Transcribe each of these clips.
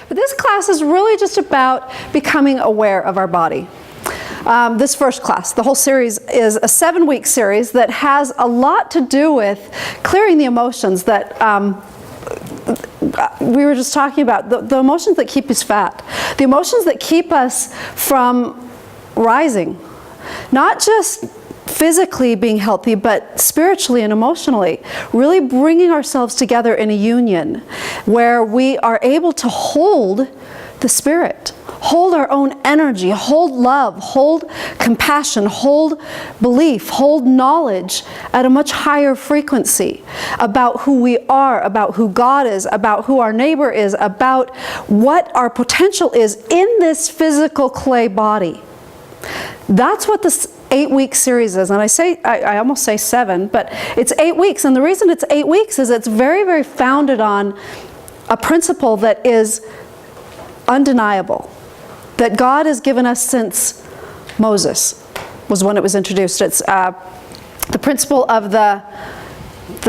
But this class is really just about becoming aware of our body. This first class, the whole series is a 7-week series that has a lot to do with clearing the emotions that we were just talking about, the emotions that keep us fat, the emotions that keep us from rising, not just physically being healthy, but spiritually and emotionally, really bringing ourselves together in a union where we are able to hold the Spirit, hold our own energy, hold love, hold compassion, hold belief, hold knowledge at a much higher frequency about who we are, about who God is, about who our neighbor is, about what our potential is in this physical clay body. That's what this 8-week series is. And I almost say 7, but it's 8 weeks. And the reason it's 8 weeks is it's very, very founded on a principle that is undeniable, that God has given us since Moses was when it was introduced. It's the principle of the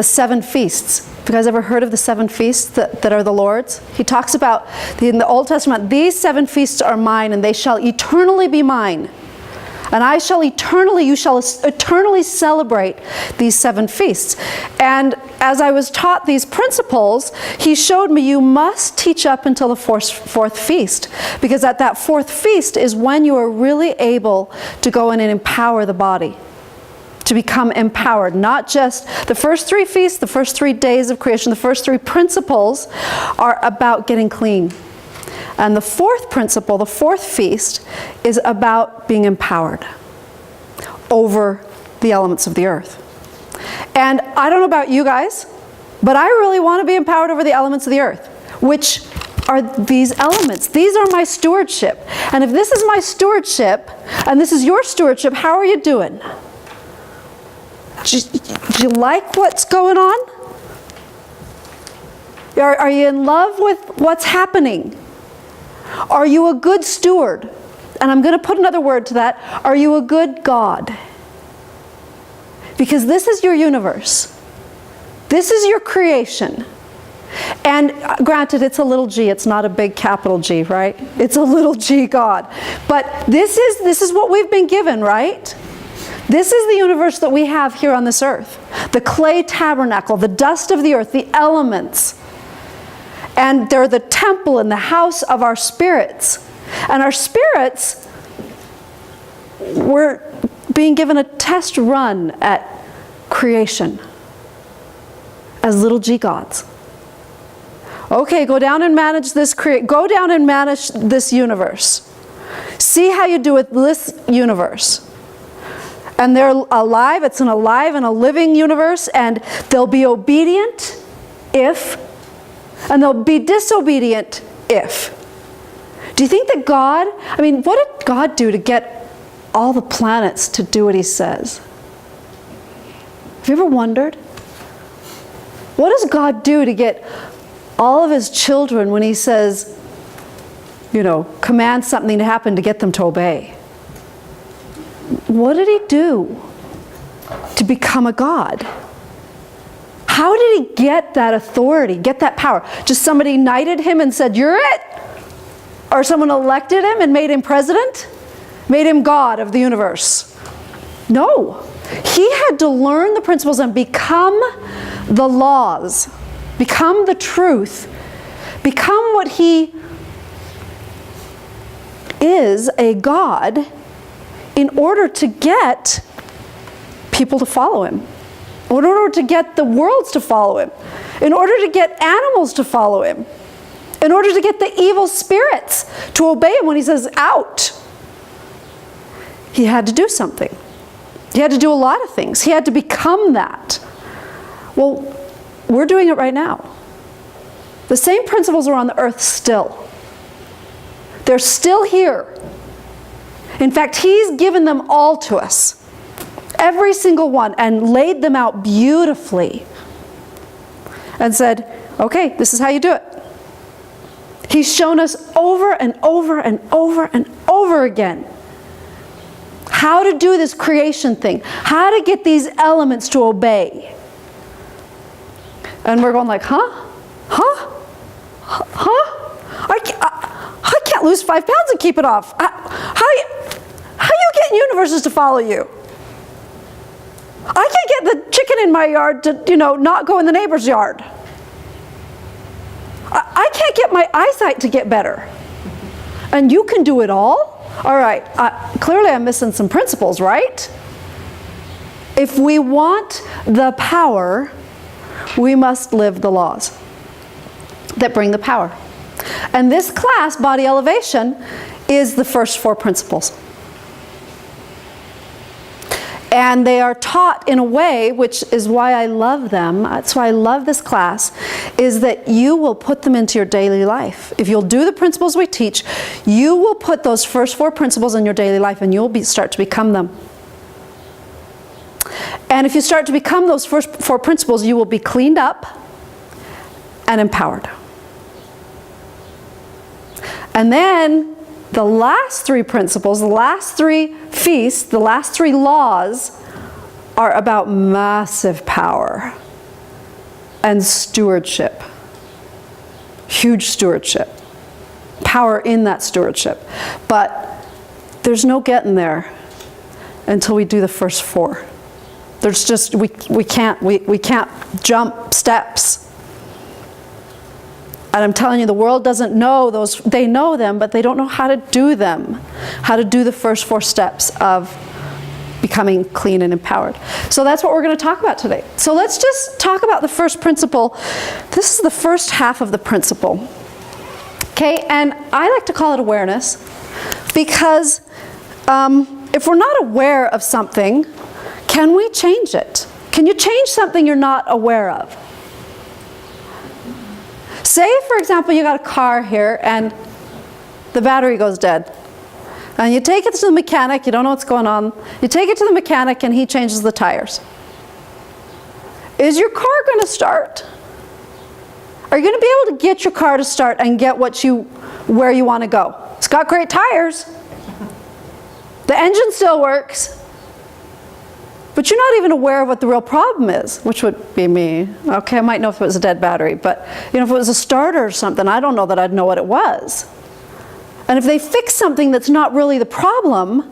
7 feasts. Have you guys ever heard of the 7 feasts that are the Lord's? He talks about, in the Old Testament, these 7 feasts are mine and they shall eternally be mine. And you shall eternally celebrate these 7 feasts. And as I was taught these principles, he showed me you must teach up until the fourth feast. Because at that 4th feast is when you are really able to go in and empower the body. To become empowered. Not just the first 3 feasts, the first 3 days of creation, the first 3 principles are about getting clean. And the 4th principle, the 4th feast, is about being empowered over the elements of the earth. And I don't know about you guys, but I really want to be empowered over the elements of the earth, which are these elements. These are my stewardship. And if this is my stewardship, and this is your stewardship, how are you doing? Do you like what's going on? Are you in love with what's happening? Are you a good steward? And I'm going to put another word to that. Are you a good God? Because this is your universe. This is your creation. And granted, it's a little g. It's not a big capital G, right? It's a little g God. But this is what we've been given, right? This is the universe that we have here on this earth. The clay tabernacle, the dust of the earth, the elements. And they're the temple and the house of our spirits. And our spirits were being given a test run at creation as little g gods. Okay, go down and manage this universe. See how you do with this universe. And they're alive, it's an alive and a living universe, and they'll be obedient and they'll be disobedient if. Do you think that God, what did God do to get all the planets to do what he says? Have you ever wondered? What does God do to get all of his children when he says, command something to happen to get them to obey? What did he do to become a God? How did he get that authority, get that power? Just somebody knighted him and said, you're it? Or someone elected him and made him president? Made him God of the universe? No. He had to learn the principles and become the laws, become the truth, become what he is, a God, in order to get people to follow him. In order to get the worlds to follow him. In order to get animals to follow him. In order to get the evil spirits to obey him when he says, out. He had to do something. He had to do a lot of things. He had to become that. Well, we're doing it right now. The same principles are on the earth still. They're still here. In fact, he's given them all to us. Every single one, and laid them out beautifully. And said, okay, this is how you do it. He's shown us over and over and over and over again how to do this creation thing. How to get these elements to obey. And we're going like, huh? Huh? Huh? I can't lose 5 pounds and keep it off. How you getting universes to follow you? I can't get the chicken in my yard to, not go in the neighbor's yard. I can't get my eyesight to get better. And you can do it all? All right, clearly I'm missing some principles, right? If we want the power, we must live the laws that bring the power. And this class, Body Elevation, is the first 4 principles. And they are taught in a way, which is why I love them, that's why I love this class, is that you will put them into your daily life. If you'll do the principles we teach, you will put those first 4 principles in your daily life and you'll start to become them. And if you start to become those first 4 principles, you will be cleaned up and empowered. And then the last 3 principles, the last 3 feasts, the last 3 laws are about massive power and stewardship. Huge stewardship. Power in that stewardship. But there's no getting there until we do the first 4. There's just, we can't jump steps. And I'm telling you, the world doesn't know those. They know them, but they don't know how to do them. How to do the first 4 steps of becoming clean and empowered. So that's what we're going to talk about today. So let's just talk about the first principle. This is the first half of the principle. Okay, and I like to call it awareness because if we're not aware of something, can we change it? Can you change something you're not aware of? Say, for example, you got a car here and the battery goes dead. And you take it to the mechanic, you don't know what's going on. You take it to the mechanic and he changes the tires. Is your car going to start? Are you going to be able to get your car to start and get where you want to go? It's got great tires. The engine still works. But you're not even aware of what the real problem is, which would be me. Okay, I might know if it was a dead battery, but if it was a starter or something, I don't know that I'd know what it was. And if they fix something that's not really the problem,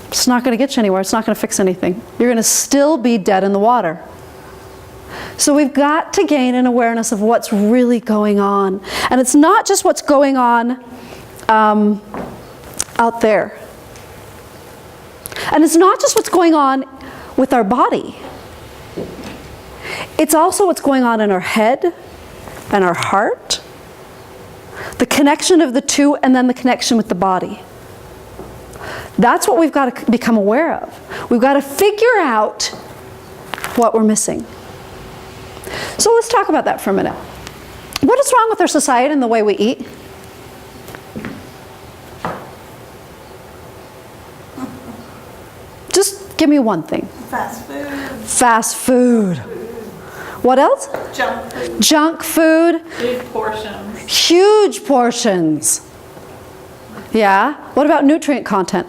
it's not going to get you anywhere. It's not going to fix anything. You're going to still be dead in the water. So we've got to gain an awareness of what's really going on. And it's not just what's going on out there. And it's not just what's going on with our body. It's also what's going on in our head and our heart. The connection of the two and then the connection with the body. That's what we've got to become aware of. We've got to figure out what we're missing. So let's talk about that for a minute. What is wrong with our society and the way we eat? Just give me one thing. Fast food. Fast food. What else? Junk food. Junk food. Big portions. Huge portions. Yeah. What about nutrient content?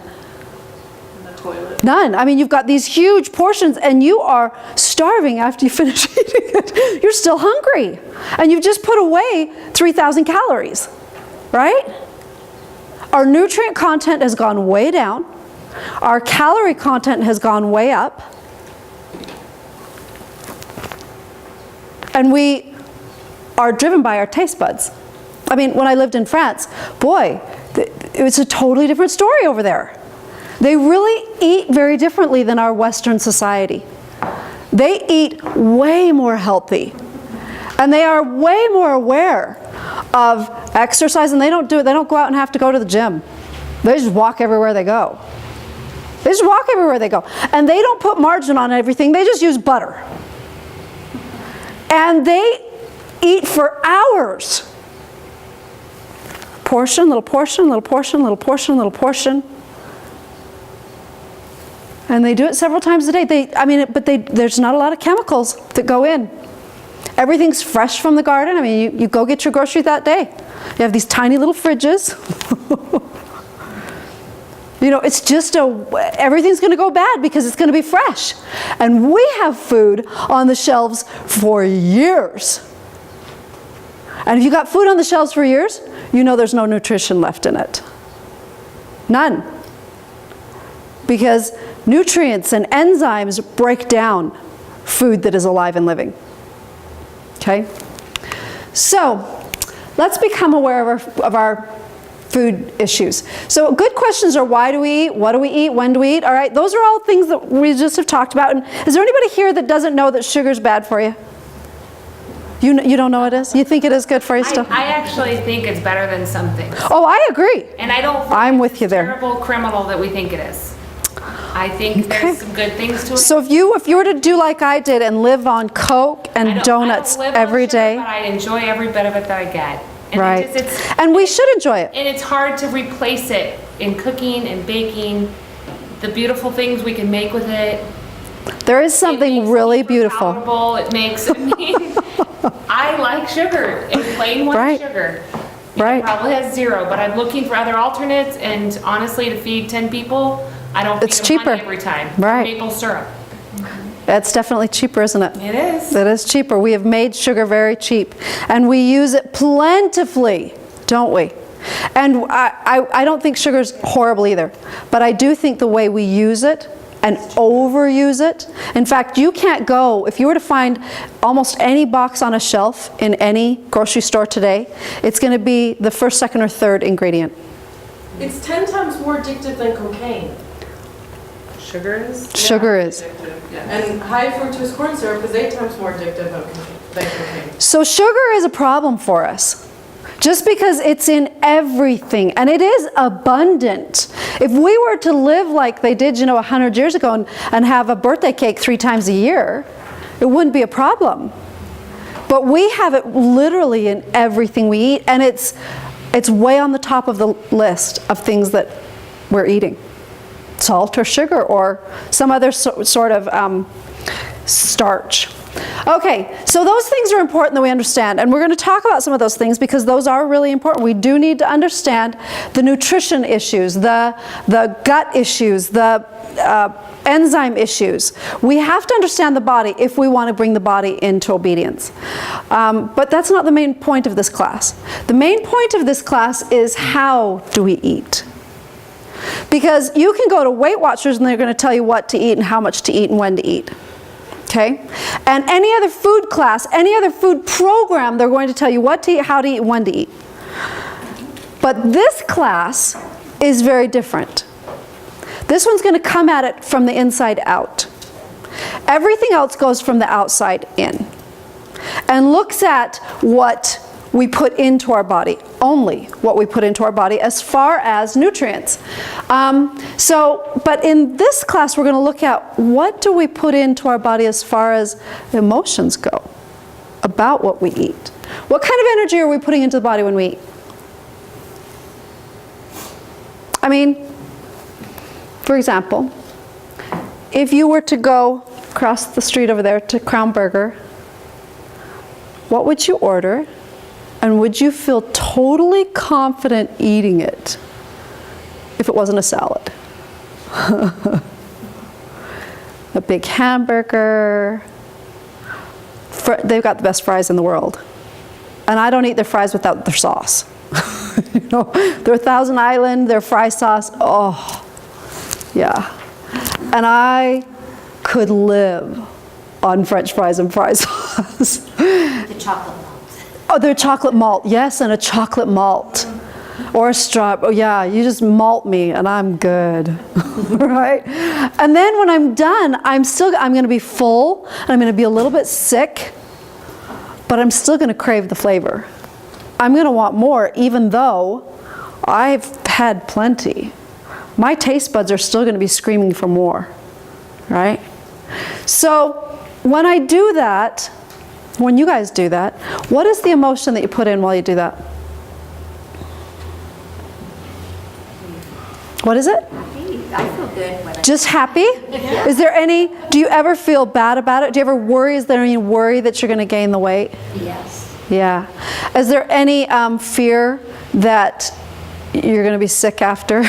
In the toilet. None. I mean, you've got these huge portions and you are starving after you finish eating it. You're still hungry. And you've just put away 3,000 calories. Right? Our nutrient content has gone way down. Our calorie content has gone way up. And we are driven by our taste buds. I mean, when I lived in France, boy, it was a totally different story over there. They really eat very differently than our Western society. They eat way more healthy. And they are way more aware of exercise, and they don't go out and have to go to the gym. They just walk everywhere they go. They just walk everywhere they go. And they don't put margarine on everything, they just use butter. And they eat for hours. Portion, little portion, little portion, little portion, little portion. And they do it several times a day. There's not a lot of chemicals that go in. Everything's fresh from the garden. I mean, you go get your groceries that day. You have these tiny little fridges. It's just everything's going to go bad because it's going to be fresh. And we have food on the shelves for years. And if you got food on the shelves for years, you know there's no nutrition left in it. None. Because nutrients and enzymes break down food that is alive and living. Okay? So, let's become aware of our food issues. So good questions are, why do we eat? What do we eat? When do we eat? All right, those are all things that we just have talked about. And is there anybody here that doesn't know that sugar is bad for you? You don't know it is? You think it is good for you still? I actually think it's better than some things. Oh, I agree. And I don't think I'm it's with you there. terrible criminal that we think it is. I think there's some good things to it. So if you were to do like I did and live on Coke and donuts I don't live on every sugar, day, but I enjoy every bit of it that I get. And right? it's And we should enjoy it. and it's hard to replace it in cooking and baking. The beautiful things we can make with it. There is It something makes really it beautiful. palatable. It makes, I mean, I like sugar and plain white Right. sugar. Right. It probably has 0, but I'm looking for other alternates, and honestly, to feed 10 people, I don't It's feed them honey cheaper. every time. Right. Maple syrup. It's definitely cheaper, isn't it? It is. It is cheaper. We have made sugar very cheap, and we use it plentifully, don't we? And I don't think sugar's horrible either, but I do think the way we use it and overuse it. In fact, you can't go, if you were to find almost any box on a shelf in any grocery store today, it's going to be the first, second, or third ingredient. It's 10 times more addictive than cocaine. Sugar is? Sugar is. And high fructose corn syrup is 8 times more addictive than cocaine. So sugar is a problem for us. Just because it's in everything, and it is abundant. If we were to live like they did, 100 years ago and have a birthday cake 3 times a year, it wouldn't be a problem. But we have it literally in everything we eat, and it's way on the top of the list of things that we're eating. Salt or sugar or some other sort of starch. Okay, so those things are important that we understand, and we're going to talk about some of those things because those are really important. We do need to understand the nutrition issues, the gut issues, the enzyme issues. We have to understand the body if we want to bring the body into obedience. But that's not the main point of this class. The main point of this class is, how do we eat? Because you can go to Weight Watchers and they're going to tell you what to eat and how much to eat and when to eat. Okay? And any other food class, any other food program, they're going to tell you what to eat, how to eat, and when to eat. But this class is very different. This one's going to come at it from the inside out. Everything else goes from the outside in. And looks at what we put into our body, only what we put into our body as far as nutrients. But in this class we're going to look at what do we put into our body as far as emotions go about what we eat. What kind of energy are we putting into the body when we eat? I mean, for example, if you were to go across the street over there to Crown Burger, what would you order? And would you feel totally confident eating it if it wasn't a salad? A big hamburger. They've got the best fries in the world. And I don't eat their fries without their sauce. Their Thousand Island, their fry sauce, oh, yeah. And I could live on French fries and fry sauce. The chocolate malt. Oh, they're chocolate malt, yes, and a chocolate malt. Or a straw, oh yeah, you just malt me and I'm good, right? And then when I'm done, I'm going to be full, and I'm going to be a little bit sick, but I'm still going to crave the flavor. I'm going to want more, even though I've had plenty. My taste buds are still going to be screaming for more, right? So when I do that, when you guys do that, what is the emotion that you put in while you do that? What is it? I feel good when I... Just happy? Is there any, do you ever feel bad about it? Do you ever worry, is there any worry that you're going to gain the weight? Yes. Yeah. Is there any fear that you're going to be sick after?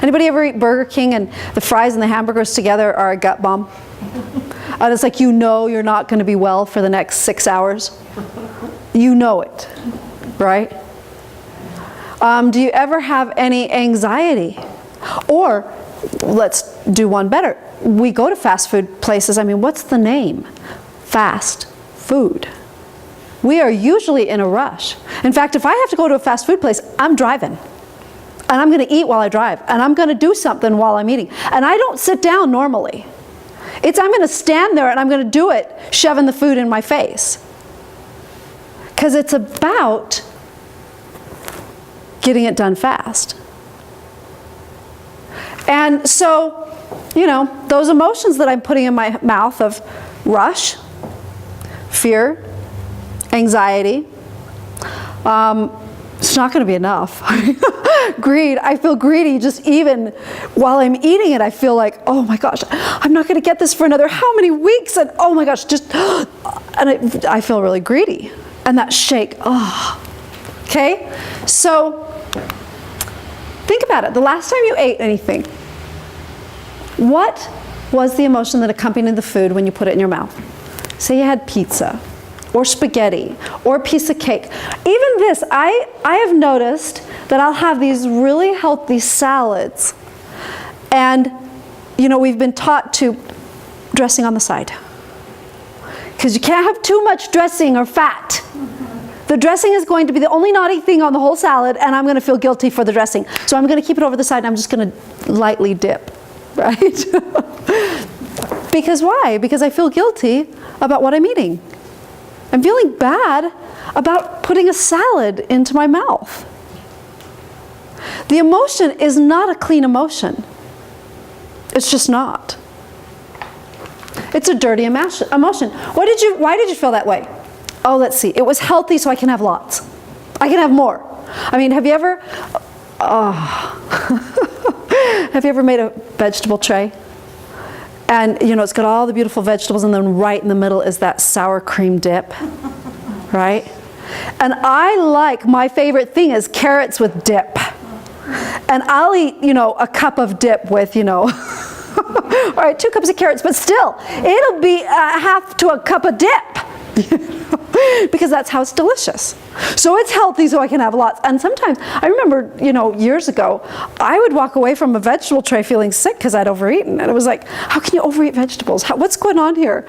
Anybody ever eat Burger King and the fries and the hamburgers together are a gut bomb? And it's like, you're not going to be well for the next 6 hours. You know it, right? Do you ever have any anxiety? Or, let's do one better. We go to fast food places. I mean, what's the name? Fast food. We are usually in a rush. In fact, if I have to go to a fast food place, I'm driving. And I'm going to eat while I drive. And I'm going to do something while I'm eating. And I don't sit down normally. I'm going to stand there and I'm going to do it, shoving the food in my face. Because it's about getting it done fast. And so, you know, those emotions that I'm putting in my mouth of rush, fear, anxiety, it's not going to be enough. Greed, I feel greedy just even while I'm eating it. I feel like, oh my gosh, I'm not going to get this for another how many weeks? And oh my gosh, and I feel really greedy. And that shake, oh. Okay? So, think about it. The last time you ate anything, what was the emotion that accompanied the food when you put it in your mouth? Say you had pizza, or spaghetti, or a piece of cake. Even this, I have noticed that I'll have these really healthy salads. And, you know, we've been taught to dressing on the side. Because you can't have too much dressing or fat. The dressing is going to be the only naughty thing on the whole salad, and I'm going to feel guilty for the dressing. So I'm going to keep it over the side, and I'm just going to lightly dip, right? Because why? Because I feel guilty about what I'm eating. I'm feeling bad about putting a salad into my mouth. The emotion is not a clean emotion. It's just not. It's a dirty emotion. Why did you feel that way? Oh, let's see. It was healthy, so I can have lots. I can have more. I mean, have you ever have you ever made a vegetable tray? And, you know, it's got all the beautiful vegetables, and then right in the middle is that sour cream dip, right? And my favorite thing is carrots with dip. And I'll eat, you know, a cup of dip with, you know, all right, 2 cups of carrots, but still, it'll be half to a cup of dip. Because that's how it's delicious. So it's healthy, so I can have lots. And sometimes, I remember, you know, years ago, I would walk away from a vegetable tray feeling sick because I'd overeaten. And it was like, how can you overeat vegetables? What's going on here?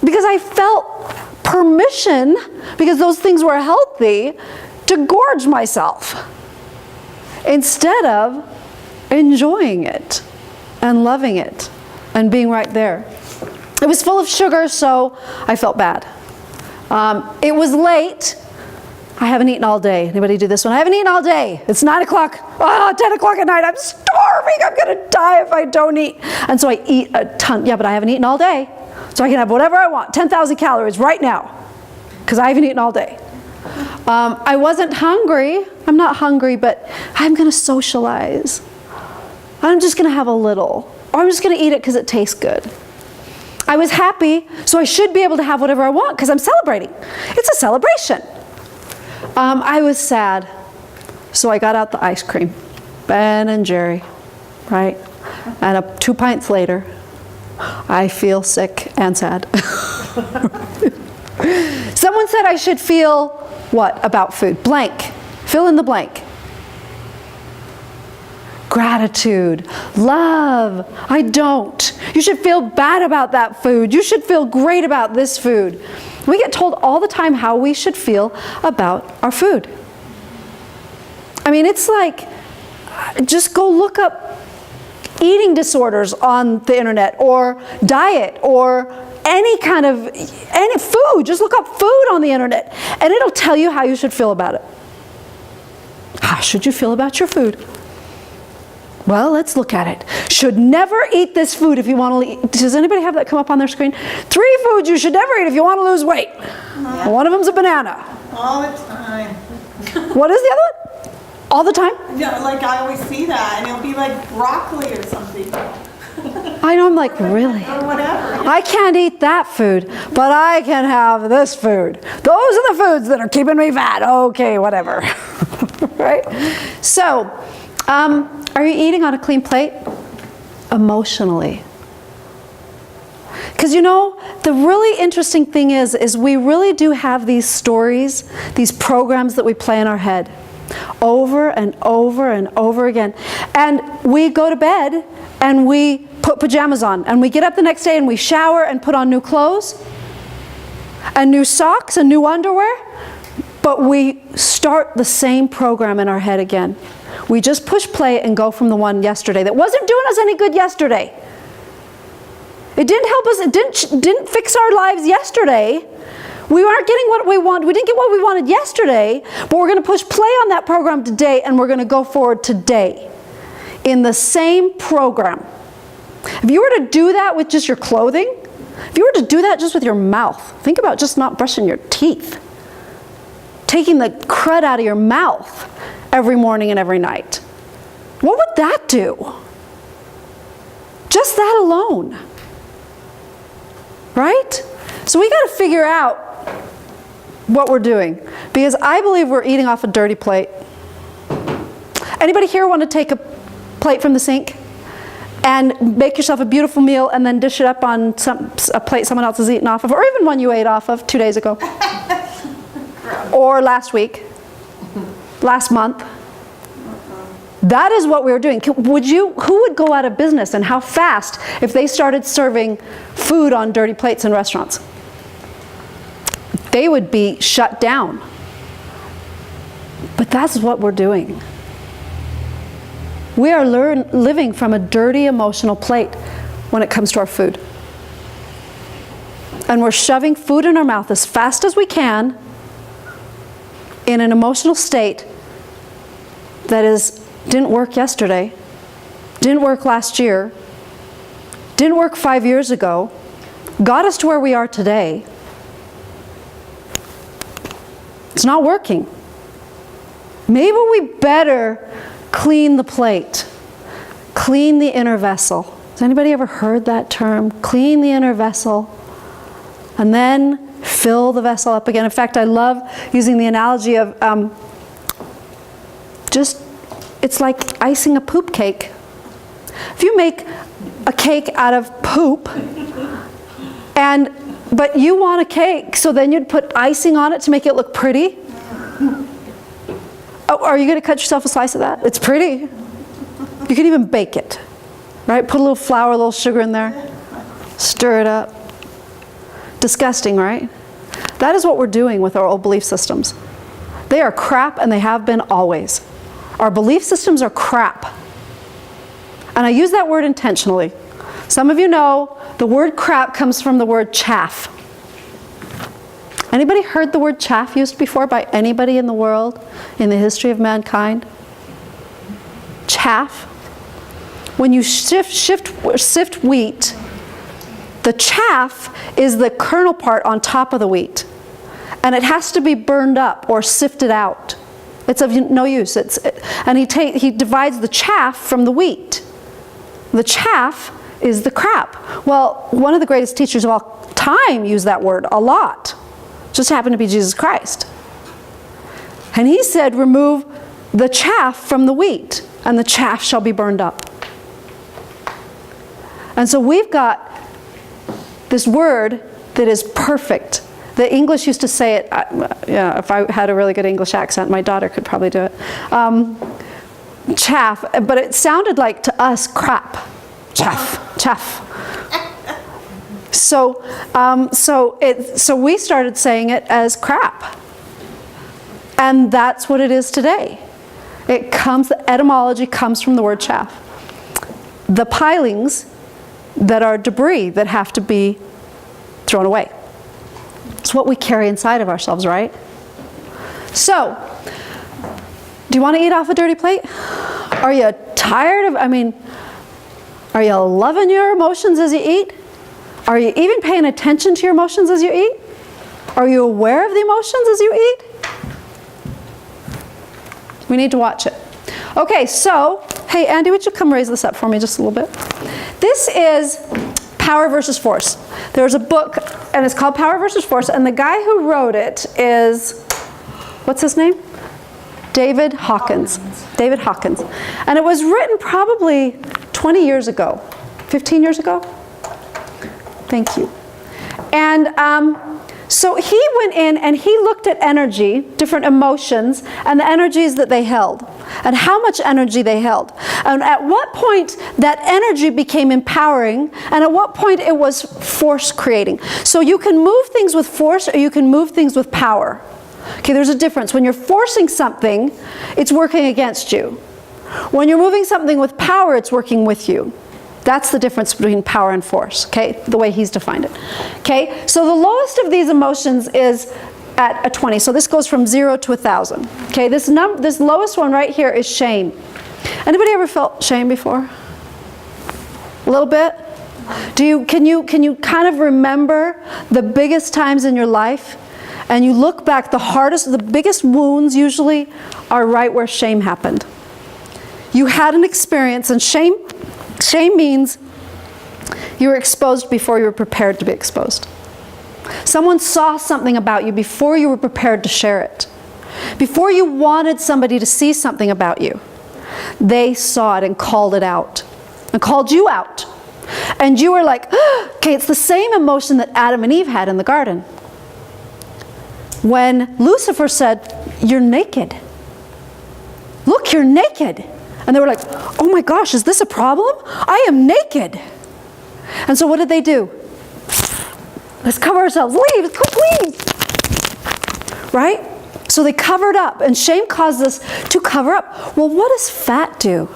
Because I felt permission, because those things were healthy, to gorge myself. Instead of enjoying it and loving it and being right there. It was full of sugar, so I felt bad. It was late. I haven't eaten all day. Anybody do this one? I haven't eaten all day. It's 9 o'clock. 10 o'clock at night. I'm starving. I'm going to die if I don't eat. And so I eat a ton. Yeah, but I haven't eaten all day. So I can have whatever I want. 10,000 calories right now. Because I haven't eaten all day. I wasn't hungry. I'm not hungry, but I'm going to socialize. I'm just going to have a little. Or I'm just going to eat it because it tastes good. I was happy, so I should be able to have whatever I want because I'm celebrating. It's a celebration. I was sad, so I got out the ice cream. Ben and Jerry, right? And 2 pints later, I feel sick and sad. Someone said I should feel what about food? Blank. Fill in the blank. Gratitude, love. I don't. You should feel bad about that food. You should feel great about this food. We get told all the time how we should feel about our food. I mean, it's like, just go look up eating disorders on the internet, or diet, or any food. Just look up food on the internet, and it'll tell you how you should feel about it. How should you feel about your food? Well, let's look at it. Should never eat this food if you want to eat. Does anybody have that come up on their screen? 3 foods you should never eat if you want to lose weight. One of them's a banana. All the time. What is the other one? All the time? Yeah, like I always see that, and it'll be like broccoli or something. I know, I'm like, really? Or whatever. I can't eat that food, but I can have this food. Those are the foods that are keeping me fat. Okay, whatever. Right? So, are you eating on a clean plate? Emotionally. Because you know, the really interesting thing is we really do have these stories, these programs that we play in our head. over and over and over again. And we go to bed and we put pajamas on, and we get up the next day and we shower and put on new clothes and new socks and new underwear, but we start the same program in our head again. We just push play and go from the one yesterday that wasn't doing us any good yesterday. It didn't help us, it didn't fix our lives yesterday. We aren't getting what we want. We didn't get what we wanted yesterday, but we're going to push play on that program today, and we're going to go forward today in the same program. If you were to do that with just your clothing, if you were to do that just with your mouth, think about just not brushing your teeth, taking the crud out of your mouth every morning and every night. What would that do? Just that alone. Right? So we got to figure out what we're doing, because I believe we're eating off a dirty plate. Anybody here want to take a plate from the sink and make yourself a beautiful meal and then dish it up on a plate someone else has eaten off of, or even one you ate off of 2 days ago? Or last week, last month? That is what we were doing. Who would go out of business, and how fast, if they started serving food on dirty plates in restaurants? They would be shut down. But that's what we're doing. We are living from a dirty emotional plate when it comes to our food. And we're shoving food in our mouth as fast as we can in an emotional state that didn't work yesterday, didn't work last year, didn't work 5 years ago, got us to where we are today. It's not working. Maybe we better clean the plate, clean the inner vessel. Has anybody ever heard that term? Clean the inner vessel, and then fill the vessel up again. In fact, I love using the analogy of it's like icing a poop cake. If you make a cake out of poop, but you want a cake, so then you'd put icing on it to make it look pretty. Oh, are you going to cut yourself a slice of that? It's pretty. You can even bake it, right? Put a little flour, a little sugar in there. Stir it up. Disgusting, right? That is what we're doing with our old belief systems. They are crap, and they have been always. Our belief systems are crap. And I use that word intentionally. Some of you know the word crap comes from the word chaff. Anybody heard the word chaff used before by anybody in the world in the history of mankind? Chaff. When you sift wheat, the chaff is the kernel part on top of the wheat. And it has to be burned up or sifted out. It's of no use. And he divides the chaff from the wheat. The chaff is the crap. Well, one of the greatest teachers of all time used that word a lot. Just happened to be Jesus Christ. And he said, remove the chaff from the wheat, and the chaff shall be burned up. And so we've got this word that is perfect. The English used to say it, if I had a really good English accent, my daughter could probably do it. Chaff, but it sounded like to us crap. Chaff, chaff. So we started saying it as crap. And that's what it is today. The etymology comes from the word chaff. The pilings that are debris that have to be thrown away. It's what we carry inside of ourselves, right? So, do you want to eat off a dirty plate? Are you tired of, are you loving your emotions as you eat? Are you even paying attention to your emotions as you eat? Are you aware of the emotions as you eat? We need to watch it. Okay, so, hey Andy, would you come raise this up for me just a little bit? This is Power versus Force. There's a book, and it's called Power versus Force, and the guy who wrote it is, what's his name? David Hawkins. David Hawkins. And it was written probably 20 years ago, 15 years ago. Thank you. And So he went in and he looked at energy, different emotions, and the energies that they held, and how much energy they held. And at what point that energy became empowering, and at what point it was force creating. So you can move things with force, or you can move things with power. Okay, there's a difference. When you're forcing something, it's working against you. When you're moving something with power, it's working with you. That's the difference between power and force, okay? The way he's defined it. Okay, so the lowest of these emotions is at a 20. So this goes from 0 to 1,000. Okay, this lowest one right here is shame. Anybody ever felt shame before? A little bit? Can you kind of remember the biggest times in your life? And you look back, the biggest wounds usually are right where shame happened. You had an experience, and shame means you were exposed before you were prepared to be exposed. Someone saw something about you before you were prepared to share it. Before you wanted somebody to see something about you, they saw it and called it out, and called you out. And you were like, okay, it's the same emotion that Adam and Eve had in the garden. When Lucifer said, "You're naked. Look, you're naked." And they were like, "Oh my gosh, is this a problem? I am naked." And so what did they do? Let's cover ourselves. Leave, let's go leave. Right? So they covered up, and shame caused us to cover up. Well, what does fat do?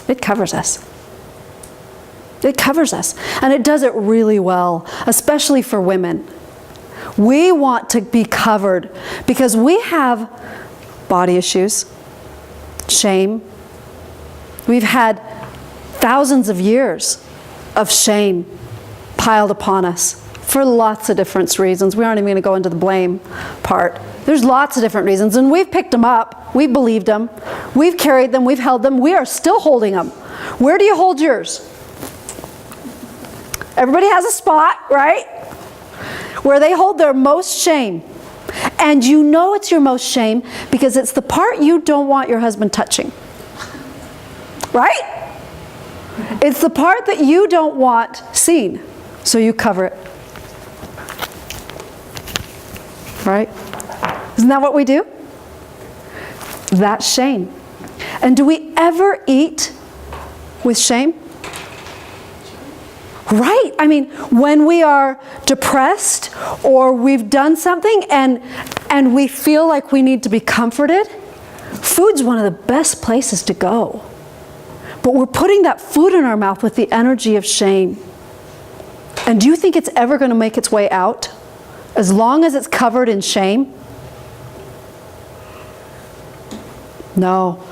It covers us. It covers us. And it does it really well, especially for women. We want to be covered because we have body issues, shame. We've had thousands of years of shame piled upon us for lots of different reasons. We aren't even going to go into the blame part. There's lots of different reasons, and we've picked them up. We've believed them. We've carried them. We've held them. We are still holding them. Where do you hold yours? Everybody has a spot, right? Where they hold their most shame. And you know it's your most shame because it's the part you don't want your husband touching. Right? It's the part that you don't want seen, so you cover it. Right? Isn't that what we do? That's shame. And do we ever eat with shame? Right. I mean, when we are depressed or we've done something and we feel like we need to be comforted, food's one of the best places to go. But we're putting that food in our mouth with the energy of shame. And do you think it's ever going to make its way out? As long as it's covered in shame? No.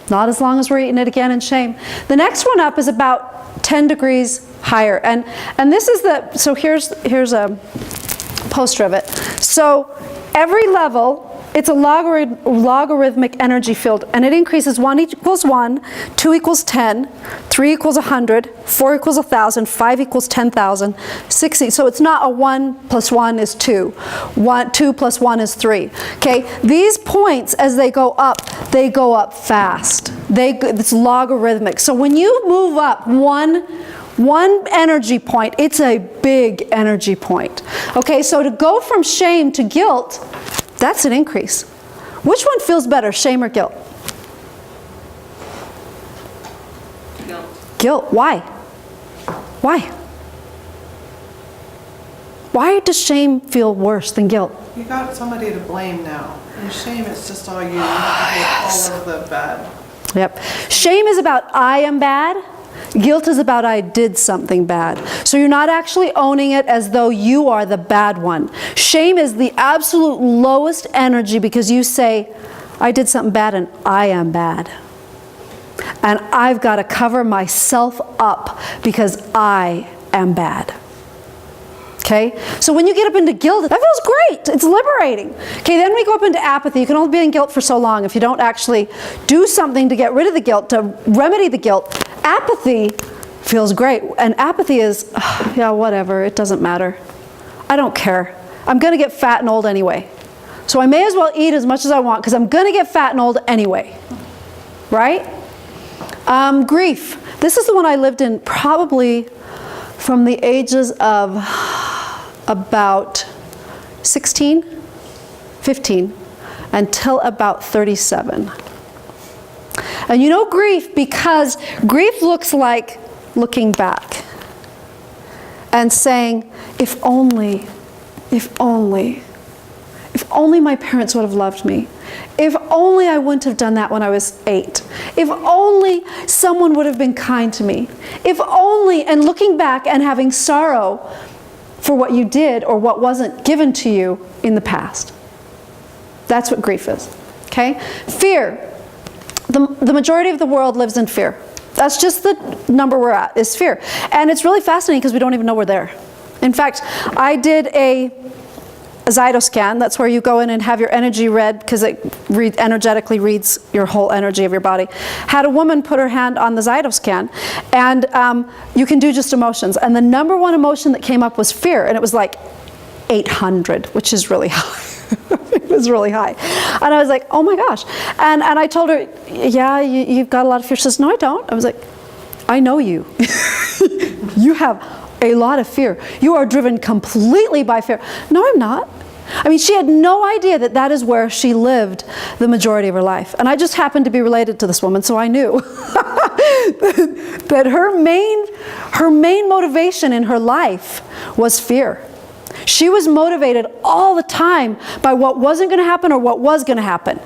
Not as long as we're eating it again in shame. The next one up is about 10 degrees higher. And this is so here's a poster of it. So every level, it's a logarithmic energy field, and it increases. 1 equals 1, 2 equals 10, 3 equals 100, 4 equals 1,000, 5 equals 10,000, 6. So it's not a 1 plus 1 is 2. 2 plus 1 is 3. Okay, these points as they go up fast. It's logarithmic. So when you move up one energy point, it's a big energy point. Okay, so to go from shame to guilt, that's an increase. Which one feels better, shame or guilt? Guilt. Guilt. Why? Why? Why does shame feel worse than guilt? You got somebody to blame now. And shame, it's just all you. You have to take all of the bad. Yep. Shame is about I am bad. Guilt is about I did something bad. So you're not actually owning it as though you are the bad one. Shame is the absolute lowest energy because you say, I did something bad and I am bad. And I've got to cover myself up because I am bad. Okay? So when you get up into guilt, that feels great. It's liberating. Okay, then we go up into apathy. You can only be in guilt for so long if you don't actually do something to get rid of the guilt, to remedy the guilt. Apathy feels great. And apathy is, yeah, whatever. It doesn't matter. I don't care. I'm going to get fat and old anyway. So I may as well eat as much as I want because I'm going to get fat and old anyway. Right? Grief. This is the one I lived in probably from the ages of about 16, 15, until about 37. And you know grief because grief looks like looking back and saying, if only my parents would have loved me. If only I wouldn't have done that when I was 8. If only someone would have been kind to me. If only, and looking back and having sorrow for what you did or what wasn't given to you in the past. That's what grief is. Okay? Fear. The majority of the world lives in fear. That's just the number we're at, is fear. And it's really fascinating because we don't even know we're there. In fact, I did a Zytoscan. That's where you go in and have your energy read because it energetically reads your whole energy of your body. Had a woman put her hand on the Zytoscan, and you can do just emotions. And the number one emotion that came up was fear, and it was like 800, which is really high. It was really high. And I was like, oh my gosh. And I told her, yeah, you've got a lot of fear. She says, no, I don't. I was like, I know you. You have a lot of fear. You are driven completely by fear. No, I'm not. I mean, she had no idea that that is where she lived the majority of her life. And I just happened to be related to this woman, so I knew that her main motivation in her life was fear. She was motivated all the time by what wasn't going to happen or what was going to happen.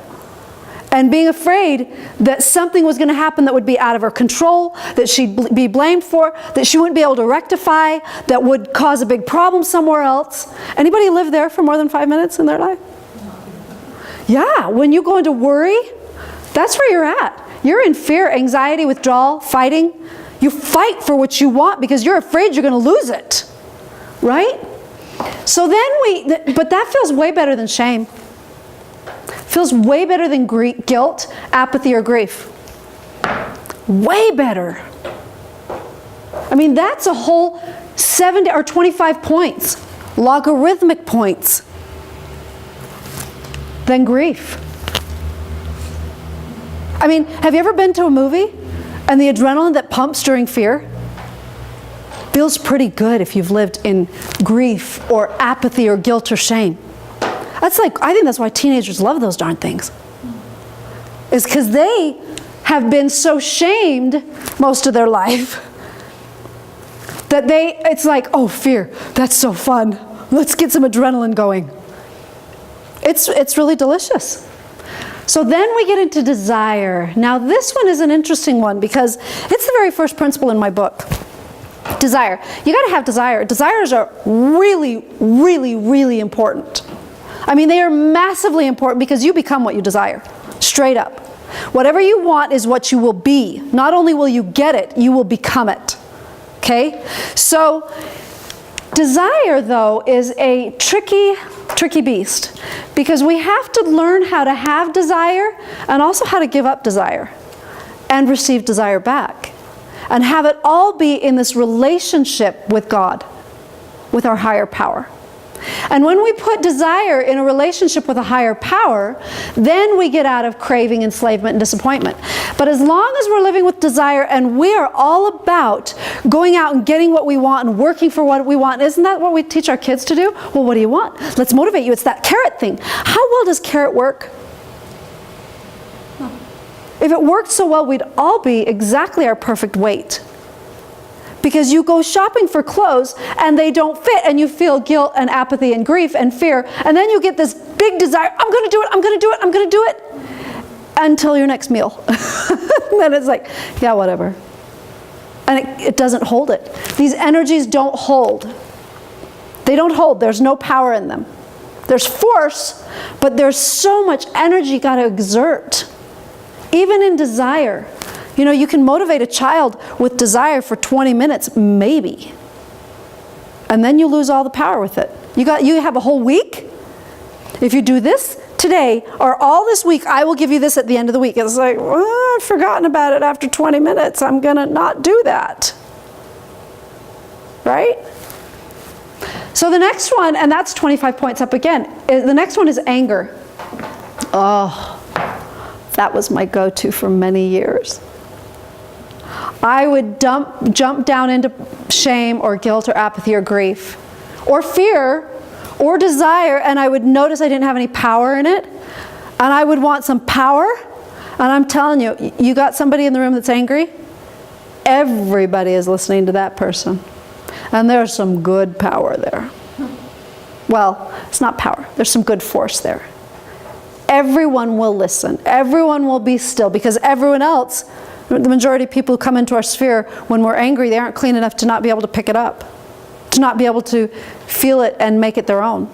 And being afraid that something was going to happen that would be out of her control, that she'd be blamed for, that she wouldn't be able to rectify, that would cause a big problem somewhere else. Anybody live there for more than 5 minutes in their life? Yeah, when you go into worry, that's where you're at. You're in fear, anxiety, withdrawal, fighting. You fight for what you want because you're afraid you're going to lose it. Right? So then but that feels way better than shame. Feels way better than guilt, apathy, or grief. Way better. I mean, that's a whole 70 or 25 points, logarithmic points, than grief. I mean, have you ever been to a movie and the adrenaline that pumps during fear feels pretty good if you've lived in grief or apathy or guilt or shame? That's like, I think that's why teenagers love those darn things. Is because they have been so shamed most of their life that it's like, oh, fear, that's so fun. Let's get some adrenaline going. It's really delicious. So then we get into desire. Now this one is an interesting one because it's the very first principle in my book. Desire. You got to have desire. Desires are really, really, really important. I mean, they are massively important because you become what you desire. Straight up. Whatever you want is what you will be. Not only will you get it, you will become it. Okay? So, desire, though, is a tricky beast because we have to learn how to have desire and also how to give up desire and receive desire back. And have it all be in this relationship with God, with our higher power. And when we put desire in a relationship with a higher power, then we get out of craving, enslavement, and disappointment. But as long as we're living with desire and we are all about going out and getting what we want and working for what we want, isn't that what we teach our kids to do? Well, what do you want? Let's motivate you. It's that carrot thing. How well does carrot work? If it worked so well, we'd all be exactly our perfect weight. Because you go shopping for clothes and they don't fit and you feel guilt and apathy and grief and fear, and then you get this big desire, I'm going to do it, I'm going to do it, I'm going to do it, until your next meal. And then it's like, yeah, whatever. And it doesn't hold it. These energies don't hold. They don't hold. There's no power in them. There's force, but there's so much energy you got to exert. Even in desire. You know, you can motivate a child with desire for 20 minutes, maybe. And then you lose all the power with it. You have a whole week. If you do this today, or all this week, I will give you this at the end of the week. It's like, well, I've forgotten about it after 20 minutes. I'm going to not do that. Right? So the next one, and that's 25 points up again. The next one is anger. Oh. That was my go-to for many years. I would jump down into shame or guilt or apathy or grief or fear or desire, and I would notice I didn't have any power in it, and I would want some power, and I'm telling you, you got somebody in the room that's angry, everybody is listening to that person. And there's some good power there. Well, it's not power. There's some good force there. Everyone will listen. Everyone will be still, because everyone else, the majority of people who come into our sphere when we're angry, they aren't clean enough to not be able to pick it up, to not be able to feel it and make it their own.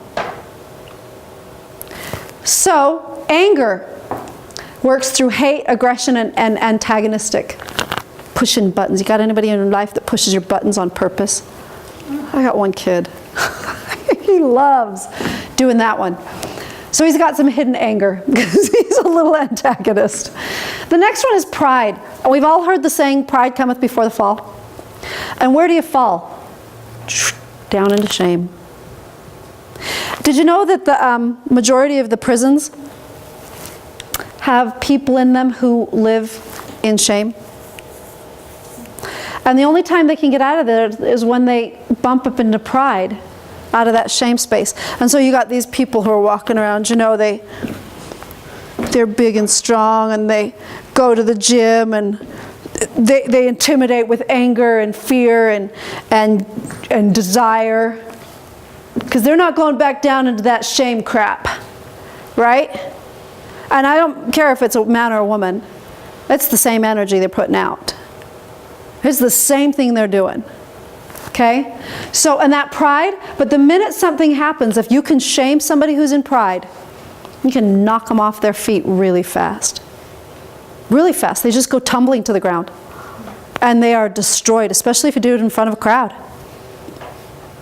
So, anger works through hate, aggression, and antagonistic. Pushing buttons. You got anybody in your life that pushes your buttons on purpose? I got one kid. He loves doing that one. So he's got some hidden anger because he's a little antagonist. The next one is pride. We've all heard the saying, pride cometh before the fall. And where do you fall? Down into shame. Did you know that the majority of the prisons have people in them who live in shame? And the only time they can get out of there is when they bump up into pride, out of that shame space. And so you got these people who are walking around, you know, they're big and strong, and they go to the gym, and they intimidate with anger and fear and desire, because they're not going back down into that shame crap, right? And I don't care if it's a man or a woman. It's the same energy they're putting out. It's the same thing they're doing. Okay? So, and that pride, but the minute something happens, if you can shame somebody who's in pride, you can knock them off their feet really fast. Really fast. They just go tumbling to the ground. And they are destroyed, especially if you do it in front of a crowd.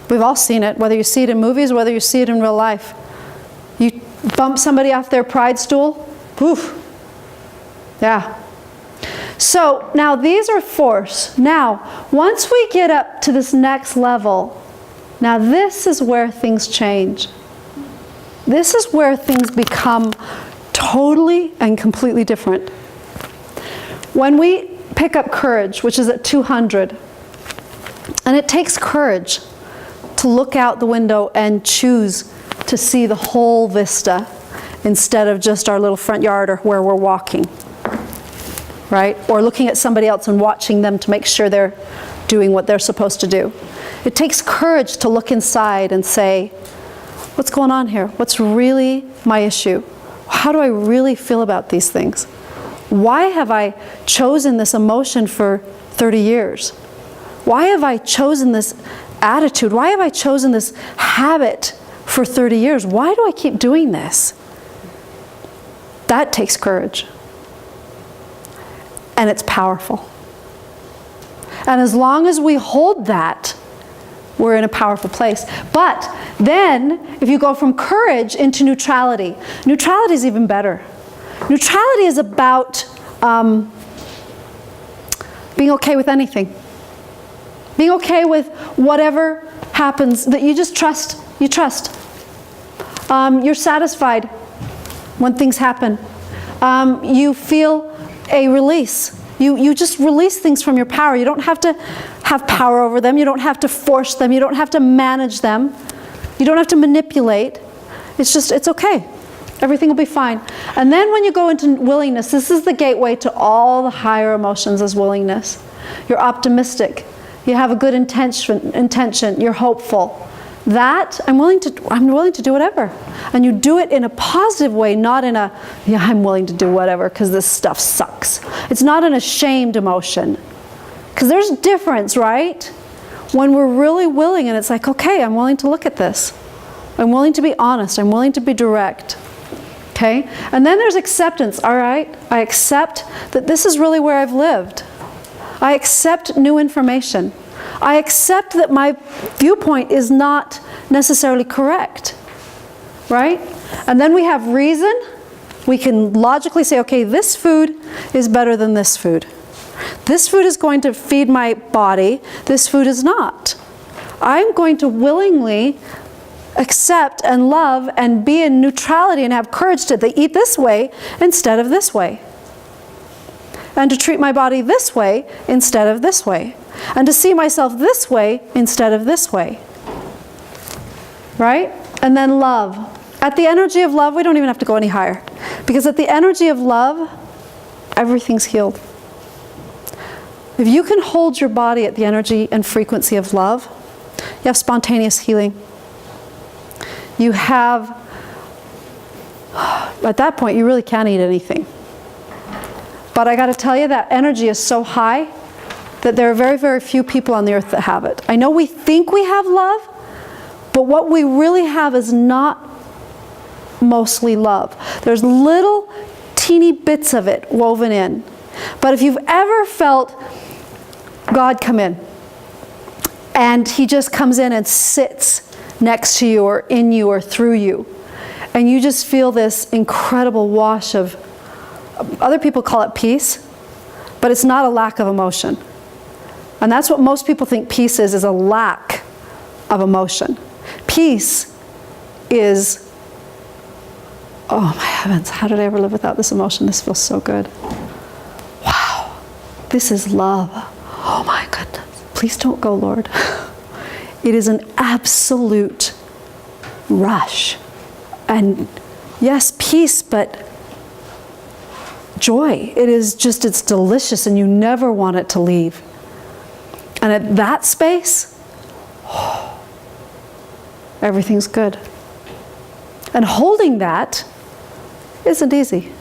We've all seen it, whether you see it in movies, whether you see it in real life. You bump somebody off their pride stool, poof. Yeah. So now these are force. Now, once we get up to this next level, now this is where things change. This is where things become totally and completely different. When we pick up courage, which is at 200, and it takes courage to look out the window and choose to see the whole vista instead of just our little front yard or where we're walking. Right? Or looking at somebody else and watching them to make sure they're doing what they're supposed to do. It takes courage to look inside and say, what's going on here? What's really my issue? How do I really feel about these things? Why have I chosen this emotion for 30 years? Why have I chosen this attitude? Why have I chosen this habit for 30 years? Why do I keep doing this? That takes courage. And it's powerful. And as long as we hold that, we're in a powerful place. But then, if you go from courage into neutrality, neutrality is even better. Neutrality is about being okay with anything. Being okay with whatever happens, that you just trust. You trust. You're satisfied when things happen. You feel a release. You just release things from your power. You don't have to have power over them. You don't have to force them. You don't have to manage them. You don't have to manipulate. It's okay. Everything will be fine. And then when you go into willingness, this is the gateway to all the higher emotions, is willingness. You're optimistic. You have a good intention. You're hopeful. That, I'm willing to do whatever. And you do it in a positive way, not in a, yeah, I'm willing to do whatever because this stuff sucks. It's not an ashamed emotion. Because there's a difference, right? When we're really willing and it's like, okay, I'm willing to look at this. I'm willing to be honest. I'm willing to be direct. Okay? And then there's acceptance, all right? I accept that this is really where I've lived. I accept new information. I accept that my viewpoint is not necessarily correct, right? And then we have reason. We can logically say, okay, this food is better than this food. This food is going to feed my body. This food is not. I'm going to willingly accept and love and be in neutrality and have courage to eat this way instead of this way. And to treat my body this way instead of this way. And to see myself this way instead of this way. right? And then love. At the energy of love, we don't even have to go any higher. Because at the energy of love, everything's healed. If you can hold your body at the energy and frequency of love, you have spontaneous healing. You have, at that point, you really can't eat anything. But I got to tell you, that energy is so high that there are very, very few people on the earth that have it. I know we think we have love, but what we really have is not mostly love. There's little teeny bits of it woven in. But if you've ever felt God come in, and He just comes in and sits next to you or in you or through you, and you just feel this incredible wash of, other people call it peace, but it's not a lack of emotion. And that's what most people think peace is a lack of emotion. Peace is, oh my heavens, how did I ever live without this emotion? This feels so good. Wow, this is love. Oh my goodness. Please don't go, Lord. It is an absolute rush. And yes, peace, but joy. It is just, it's delicious and you never want it to leave. And at that space, everything's good. And holding that isn't easy.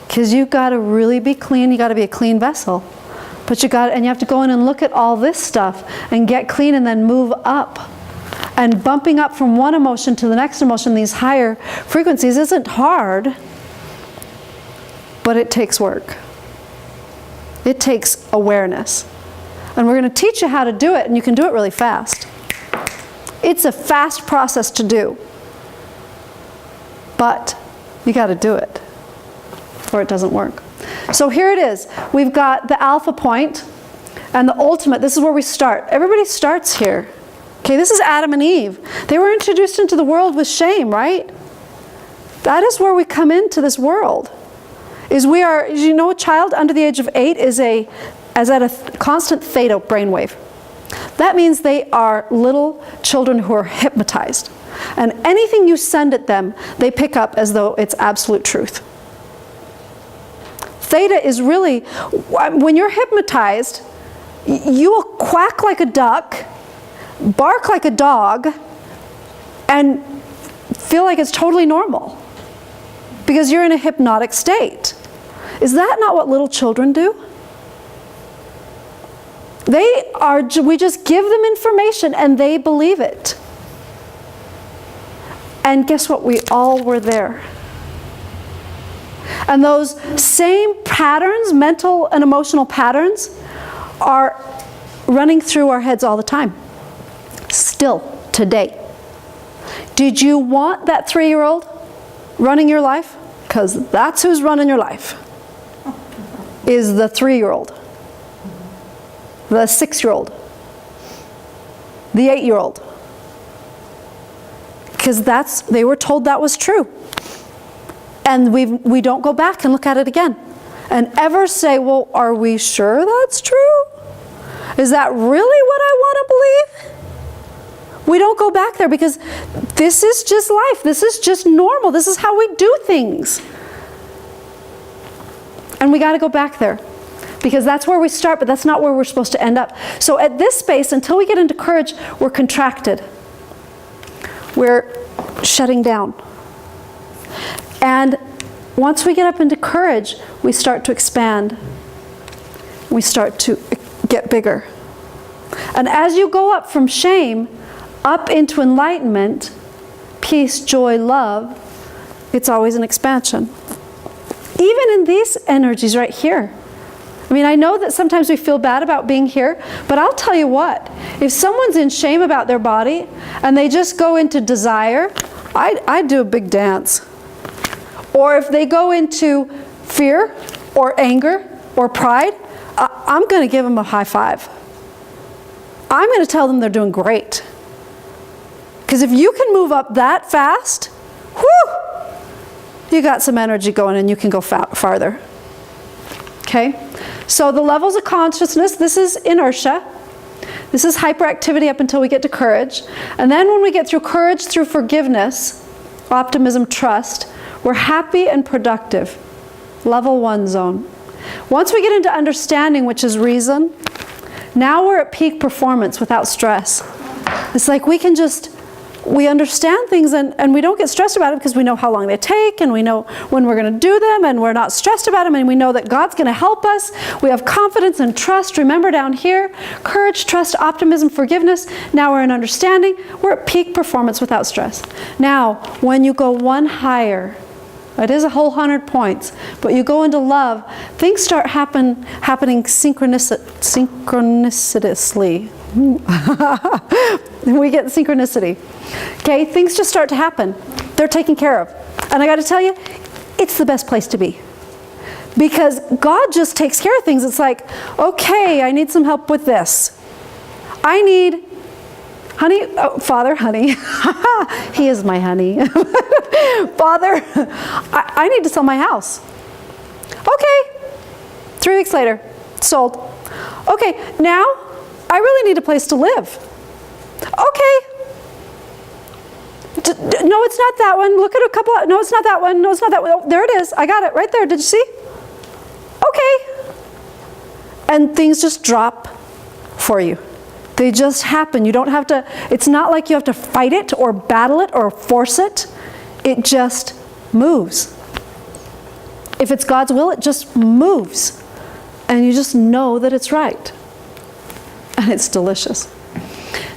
Because you've got to really be clean. You got to be a clean vessel. But you have to go in and look at all this stuff and get clean and then move up. And bumping up from one emotion to the next emotion, these higher frequencies, isn't hard. But it takes work. It takes awareness. And we're going to teach you how to do it, and you can do it really fast. It's a fast process to do. But you got to do it, or it doesn't work. So here it is. We've got the alpha point and the ultimate. This is where we start. Everybody starts here. Okay, this is Adam and Eve. They were introduced into the world with shame, right? That is where we come into this world. We are, you know, a child under the age of 8 is at a constant theta brainwave. That means they are little children who are hypnotized. And anything you send at them, they pick up as though it's absolute truth. Theta is really, when you're hypnotized, you will quack like a duck, bark like a dog, and feel like it's totally normal. Because you're in a hypnotic state. Is that not what little children do? We just give them information and they believe it. And guess what? We all were there. And those same patterns, mental and emotional patterns, are running through our heads all the time. Still, today. Did you want that 3-year-old running your life? Because that's who's running your life. Is the 3-year-old. The 6-year-old. The 8-year-old. Because they were told that was true. And we don't go back and look at it again. And ever say, well, are we sure that's true? Is that really what I want to believe? We don't go back there because this is just life. This is just normal. This is how we do things. And we got to go back there. Because that's where we start, but that's not where we're supposed to end up. So at this space, until we get into courage, we're contracted. We're shutting down. And once we get up into courage, we start to expand. We start to get bigger. And as you go up from shame, up into enlightenment, peace, joy, love, it's always an expansion. Even in these energies right here. I mean, I know that sometimes we feel bad about being here, but I'll tell you what, if someone's in shame about their body and they just go into desire, I'd do a big dance. Or if they go into fear or anger or pride, I'm going to give them a high five. I'm going to tell them they're doing great. Because if you can move up that fast, whoo, you got some energy going and you can go farther. Okay? So the levels of consciousness, this is inertia. This is hyperactivity up until we get to courage. And then when we get through courage, through forgiveness, optimism, trust, we're happy and productive. Level 1 zone. Once we get into understanding, which is reason, now we're at peak performance without stress. It's like we understand things and we don't get stressed about it because we know how long they take and we know when we're going to do them and we're not stressed about them and we know that God's going to help us. We have confidence and trust. Remember down here, courage, trust, optimism, forgiveness. Now we're in understanding. We're at peak performance without stress. Now, when you go one higher, it is a whole 100 points, but you go into love, things start happening synchronicitously. We get synchronicity. Okay, things just start to happen. They're taken care of. And I got to tell you, it's the best place to be. Because God just takes care of things. It's like, okay, I need some help with this. I need honey, Father, honey. He is my honey. Father, I need to sell my house. Okay. 3 weeks later, sold. Okay, now I really need a place to live. Okay. No, it's not that one. Look at a couple. No, it's not that one. No, it's not that one. Oh, there it is. I got it right there. Did you see? Okay. And things just drop for you. They just happen. You don't have to, it's not like you have to fight it or battle it or force it. It just moves. If it's God's will, it just moves. And you just know that it's right. And it's delicious.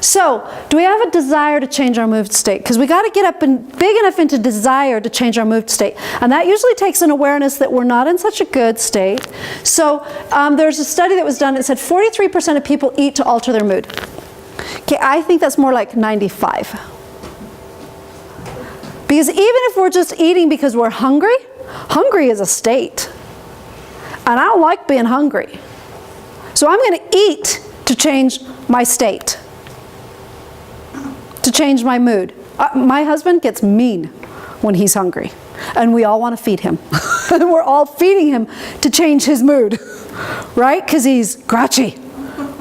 So, do we have a desire to change our mood state? Because we got to get up and big enough into desire to change our mood state. And that usually takes an awareness that we're not in such a good state. So, there's a study that was done that said 43% of people eat to alter their mood. Okay, I think that's more like 95. Because even if we're just eating because we're hungry, hungry is a state. And I don't like being hungry. So I'm going to eat to change my state. To change my mood. My husband gets mean when he's hungry. And we all want to feed him. And we're all feeding him to change his mood. Right? Because he's grouchy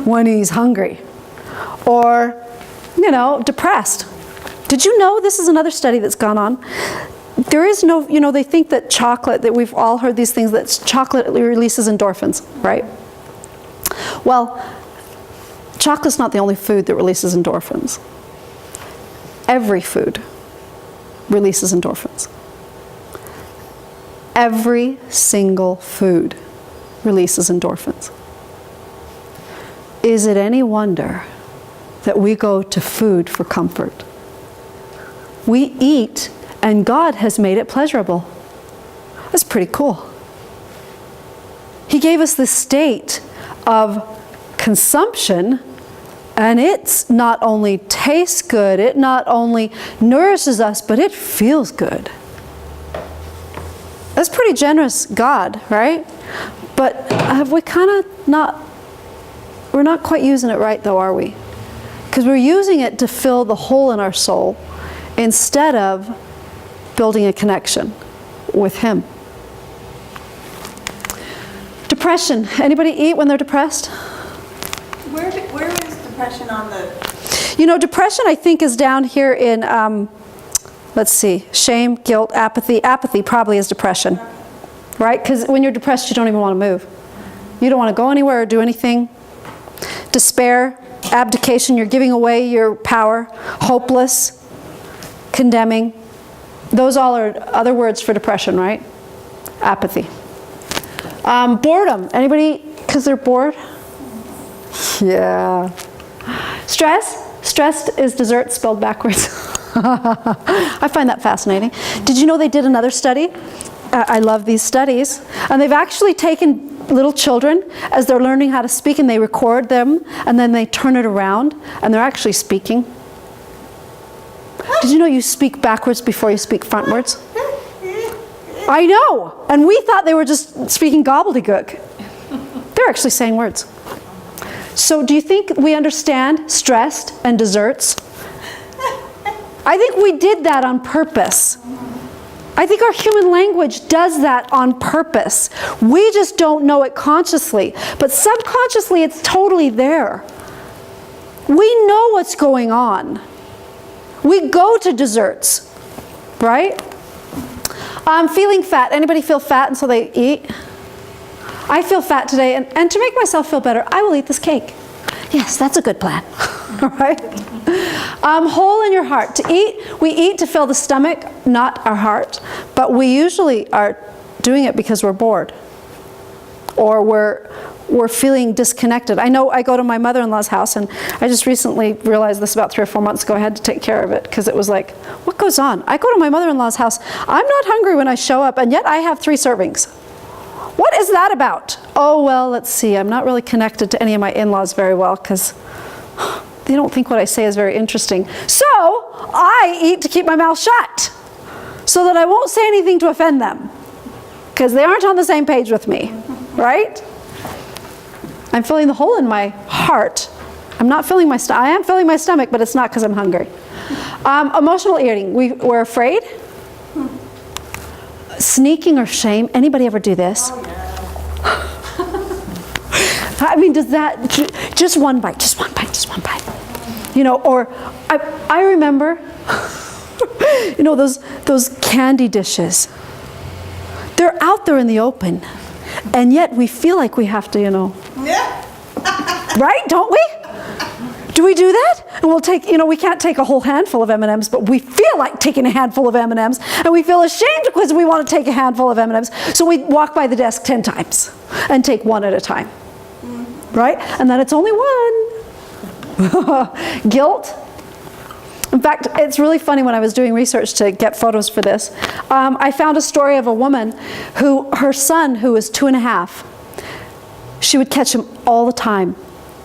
when he's hungry. Or, depressed. Did you know, this is another study that's gone on. There is no, they think that chocolate, that we've all heard these things, that chocolate releases endorphins, right? Well, chocolate's not the only food that releases endorphins. Every food releases endorphins. Every single food releases endorphins. Is it any wonder that we go to food for comfort? We eat, and God has made it pleasurable. That's pretty cool. He gave us this state of consumption, and it's not only tastes good, it not only nourishes us, but it feels good. That's pretty generous, God, right? But have we kind of we're not quite using it right though, are we? Because we're using it to fill the hole in our soul instead of building a connection with Him. Depression. Anybody eat when they're depressed? Where is depression on the... Depression I think is down here in, let's see, shame, guilt, apathy. Apathy probably is depression, right? Because when you're depressed, you don't even want to move. You don't want to go anywhere or do anything. Despair, abdication, you're giving away your power. Hopeless, condemning. Those all are other words for depression, right? Apathy. Boredom. Anybody, because they're bored? Yeah. Stress. Stressed is dessert spelled backwards. I find that fascinating. Did you know they did another study? I love these studies. And they've actually taken little children as they're learning how to speak and they record them and then they turn it around and they're actually speaking. Did you know you speak backwards before you speak frontwards? I know. And we thought they were just speaking gobbledygook. They're actually saying words. So do you think we understand stressed and desserts? I think we did that on purpose. I think our human language does that on purpose. We just don't know it consciously. But subconsciously, it's totally there. We know what's going on. We go to desserts, right? Feeling fat. Anybody feel fat and so they eat? I feel fat today, and to make myself feel better, I will eat this cake. Yes, that's a good plan, right? Hole in your heart. To eat, we eat to fill the stomach, not our heart, but we usually are doing it because we're bored or we're feeling disconnected. I know I go to my mother-in-law's house, and I just recently realized this about 3 or 4 months ago. I had to take care of it because it was like, what goes on? I go to my mother-in-law's house. I'm not hungry when I show up, and yet I have 3 servings. What is that about? Oh, well, let's see. I'm not really connected to any of my in-laws very well because they don't think what I say is very interesting. So I eat to keep my mouth shut so that I won't say anything to offend them because they aren't on the same page with me, right? I'm filling the hole in my heart. I'm not filling my stomach. I am filling my stomach, but it's not because I'm hungry. Emotional eating. We're afraid. Sneaking or shame. Anybody ever do this? Oh, yeah. I mean, does that, just one bite, just one bite, just one bite. You know, or I remember, you know, those candy dishes. They're out there in the open, and yet we feel like we have to, you know. Yeah. Right? Don't we? Do we do that? And we'll take, you know, we can't take a whole handful of M&Ms, but we feel like taking a handful of M&Ms, and we feel ashamed because we want to take a handful of M&Ms. So we walk by the desk 10 times and take one at a time. Right? And then it's only one. Guilt. In fact, it's really funny when I was doing research to get photos for this. I found a story of a woman who, her son, who was 2.5, she would catch him all the time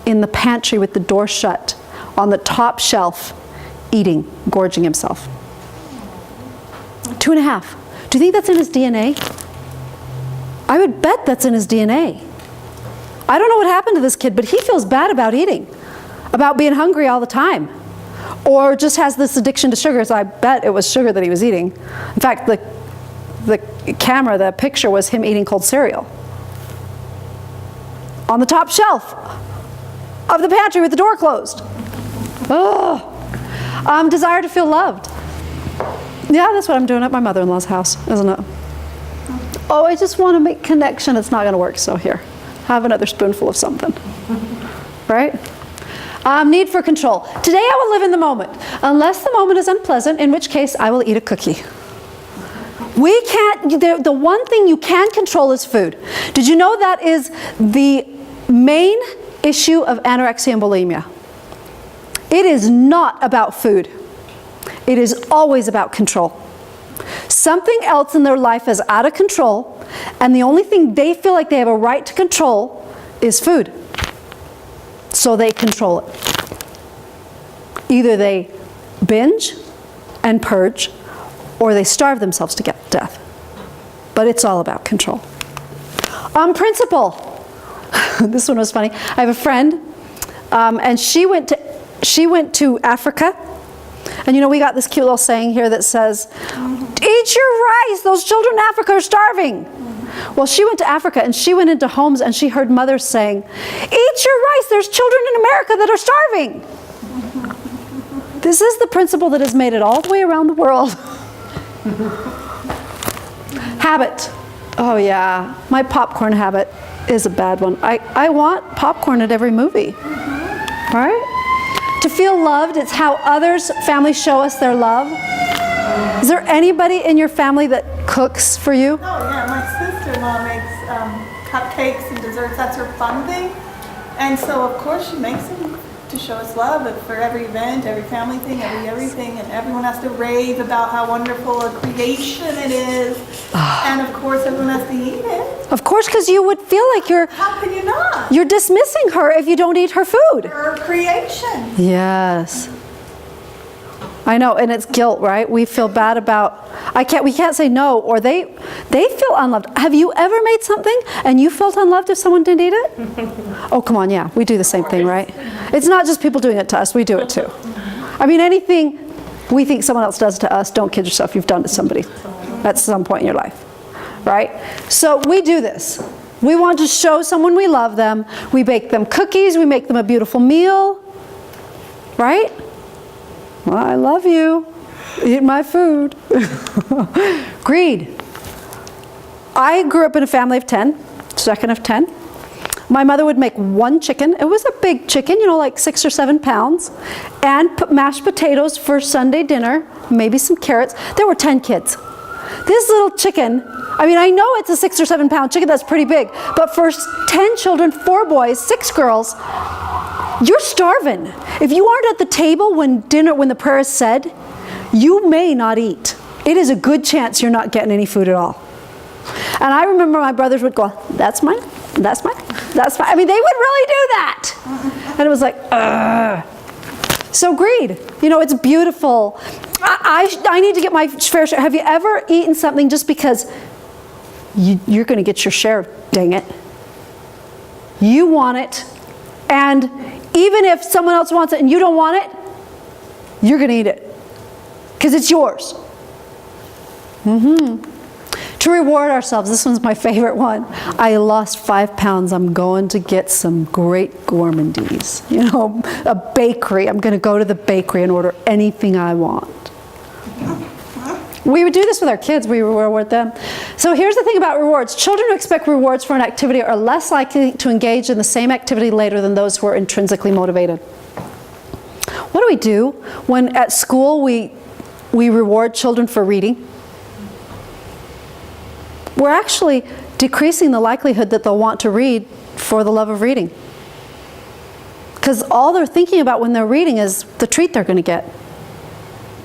in the pantry with the door shut, on the top shelf, eating, gorging himself. 2.5. Do you think that's in his DNA? I would bet that's in his DNA. I don't know what happened to this kid, but he feels bad about eating, about being hungry all the time, or just has this addiction to sugar. So I bet it was sugar that he was eating. In fact, the camera, the picture was him eating cold cereal on the top shelf of the pantry with the door closed. Oh. Desire to feel loved. Yeah, that's what I'm doing at my mother-in-law's house, isn't it? Oh, I just want to make connection. It's not going to work, so here. Have another spoonful of something. Right? Need for control. Today I will live in the moment. Unless the moment is unpleasant, in which case I will eat a cookie. We can't, the one thing you can control is food. Did you know that is the main issue of anorexia and bulimia? It is not about food. It is always about control. Something else in their life is out of control, and the only thing they feel like they have a right to control is food. So they control it. Either they binge and purge, or they starve themselves to get death. But it's all about control. Principle. This one was funny. I have a friend, and she went to Africa. And you know, we got this cute little saying here that says, eat your rice, those children in Africa are starving. Well, she went to Africa and she went into homes and she heard mothers saying, eat your rice, there's children in America that are starving. This is the principle that has made it all the way around the world. Habit. Oh yeah, my popcorn habit is a bad one. I want popcorn at every movie. All right? To feel loved, it's how others, families show us their love. Is there anybody in your family that cooks for you? Oh, yeah, my sister-in-law makes cupcakes and desserts. That's her fun thing. And so, of course, she makes them to show us love for every event, every family thing, everything. And everyone has to rave about how wonderful a creation it is. And, of course, everyone has to eat it. Of course, because you would feel like How can you not? you're dismissing her if you don't eat her food. Her creation. Yes. I know, and it's guilt, right? We feel bad about, we can't say no, or they feel unloved. Have you ever made something and you felt unloved if someone didn't eat it? Oh, come on, yeah, we do the same thing, right? It's not just people doing it to us, we do it too. I mean, anything we think someone else does to us, don't kid yourself, you've done to somebody at some point in your life, right? So we do this. We want to show someone we love them. We bake them cookies, we make them a beautiful meal. right? Well, I love you. Eat my food. Greed. I grew up in a family of 10, second of 10. My mother would make one chicken. It was a big chicken, you know, like 6 or 7 pounds, and put mashed potatoes for Sunday dinner, maybe some carrots. There were 10 kids. This little chicken, I mean, I know it's a 6 or 7 pound chicken, that's pretty big, but for 10 children, 4 boys, 6 girls, you're starving. If you aren't at the table when the prayer is said, you may not eat. It is a good chance you're not getting any food at all. And I remember my brothers would go, that's mine, that's mine, that's mine. I mean, they would really do that. And it was like, ugh. So greed, you know, it's beautiful. I need to get my fair share. Have you ever eaten something just because you're going to get your share, dang it. You want it, and even if someone else wants it and you don't want it, you're going to eat it because it's yours. To reward ourselves, this one's my favorite one. I lost 5 pounds. I'm going to get some great gourmandise. You know, a bakery. I'm going to go to the bakery and order anything I want. We would do this with our kids. We reward them. So here's the thing about rewards. Children who expect rewards for an activity are less likely to engage in the same activity later than those who are intrinsically motivated. What do when at school we reward children for reading? We're actually decreasing the likelihood that they'll want to read for the love of reading. Because all they're thinking about when they're reading is the treat they're going to get,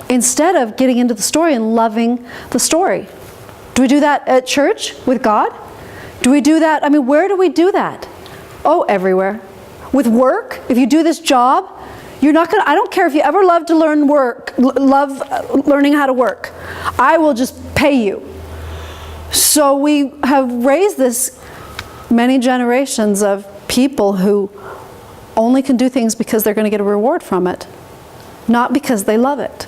instead of getting into the story and loving the story. Do we do that at church with God? Do we do that? I mean, where do we do that? Oh, everywhere. With work, if you do this job, you're not going to, I don't care if you ever love to learn learning how to work. I will just pay you. So we have raised this many generations of people who only can do things because they're going to get a reward from it, not because they love it.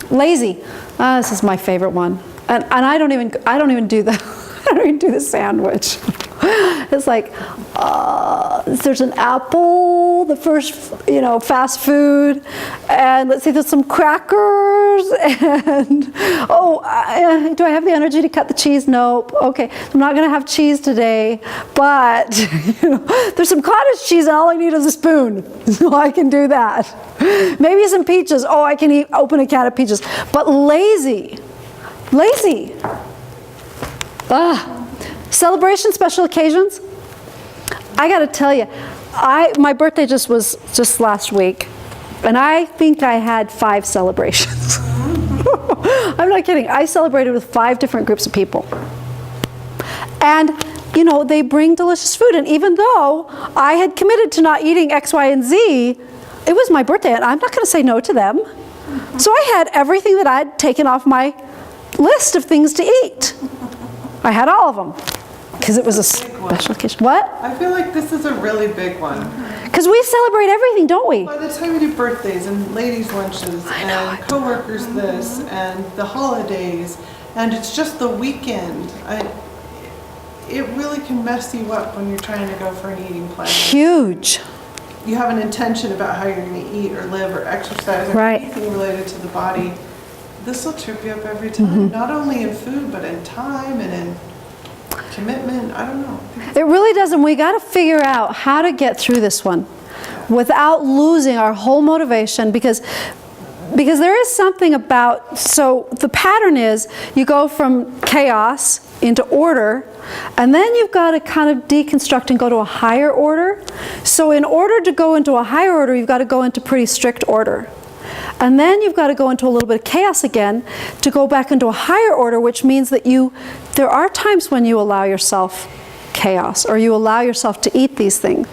Lazy. This is my favorite one, and I don't even do the I don't even do the sandwich. It's like there's an apple, the first fast food, and let's see, there's some crackers, and do I have the energy to cut the cheese? Nope. Okay, I'm not going to have cheese today, but there's some cottage cheese, and all I need is a spoon, so I can do that. Maybe some peaches. Oh, I can open a can of peaches. But lazy. Celebration, special occasions. I got to tell you, my birthday was just last week, and I think I had 5 celebrations. I'm not kidding. I celebrated with 5 different groups of people. And, they bring delicious food. And even though I had committed to not eating X, Y, and Z, it was my birthday, and I'm not going to say no to them. So I had everything that I'd taken off my list of things to eat. I had all of them. Because it was a special occasion. What? I feel like this is a really big one. Because we celebrate everything, don't we? By the time we do birthdays and ladies' lunches and coworkers this and the holidays, and it's just the weekend, it really can mess you up when you're trying to go for an eating plan. Huge. You have an intention about how you're going to eat or live or exercise or anything related to the body. This will trip you up every time, not only in food, but in time and in commitment. I don't know. It really doesn't. We got to figure out how to get through this one without losing our whole motivation, because there is something about, so the pattern is you go from chaos into order, and then you've got to kind of deconstruct and go to a higher order. So in order to go into a higher order, you've got to go into pretty strict order. And then you've got to go into a little bit of chaos again to go back into a higher order, which means that there are times when you allow yourself chaos, or you allow yourself to eat these things.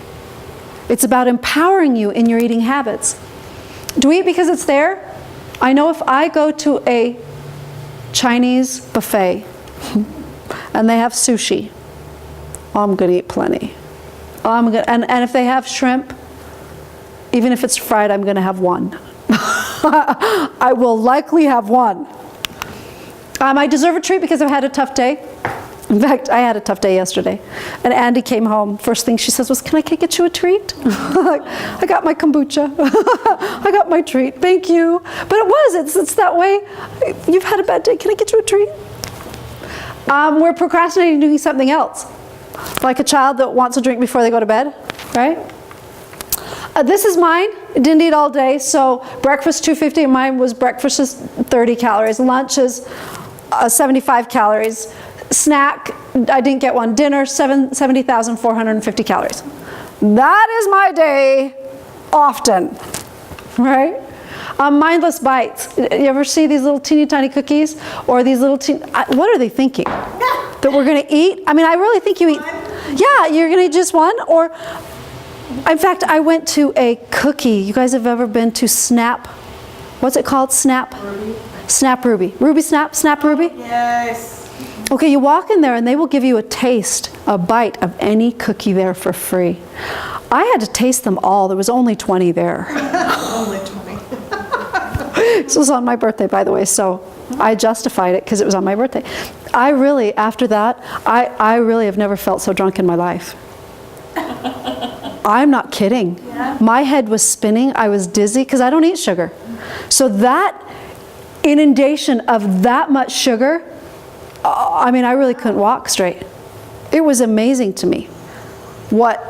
It's about empowering you in your eating habits. Do we eat because it's there? I know if I go to a Chinese buffet and they have sushi, I'm going to eat plenty. And if they have shrimp, even if it's fried, I'm going to have one. I will likely have one. I deserve a treat because I've had a tough day. In fact, I had a tough day yesterday. And Andy came home. First thing she says was, can I get you a treat? I got my kombucha. I got my treat. Thank you. But it's that way. You've had a bad day. Can I get you a treat? We're procrastinating doing something else. Like a child that wants a drink before they go to bed, right? This is mine. I didn't eat all day, so breakfast 250. Mine was breakfast is 30 calories. Lunch is 75 calories. Snack, I didn't get one. Dinner, 70,450 calories. That is my day often, right? Mindless bites. You ever see these little teeny tiny cookies? Or these little what are they thinking? That we're gonna eat? I mean, I really think you eat, yeah, you're gonna eat just one? Or, in fact, I went to a cookie. You guys have ever been to Snap? What's it called? Snap? Ruby. Snap Ruby. Ruby Snap? Snap Ruby? Yes. Okay, you walk in there and they will give you a taste, a bite of any cookie there for free. I had to taste them all. There was only 20 there. Only 20. This was on my birthday, by the way, so I justified it because it was on my birthday. I really, after that, I really have never felt so drunk in my life. I'm not kidding. Yeah. My head was spinning. I was dizzy because I don't eat sugar. So that inundation of that much sugar, I mean, I really couldn't walk straight. It was amazing to me what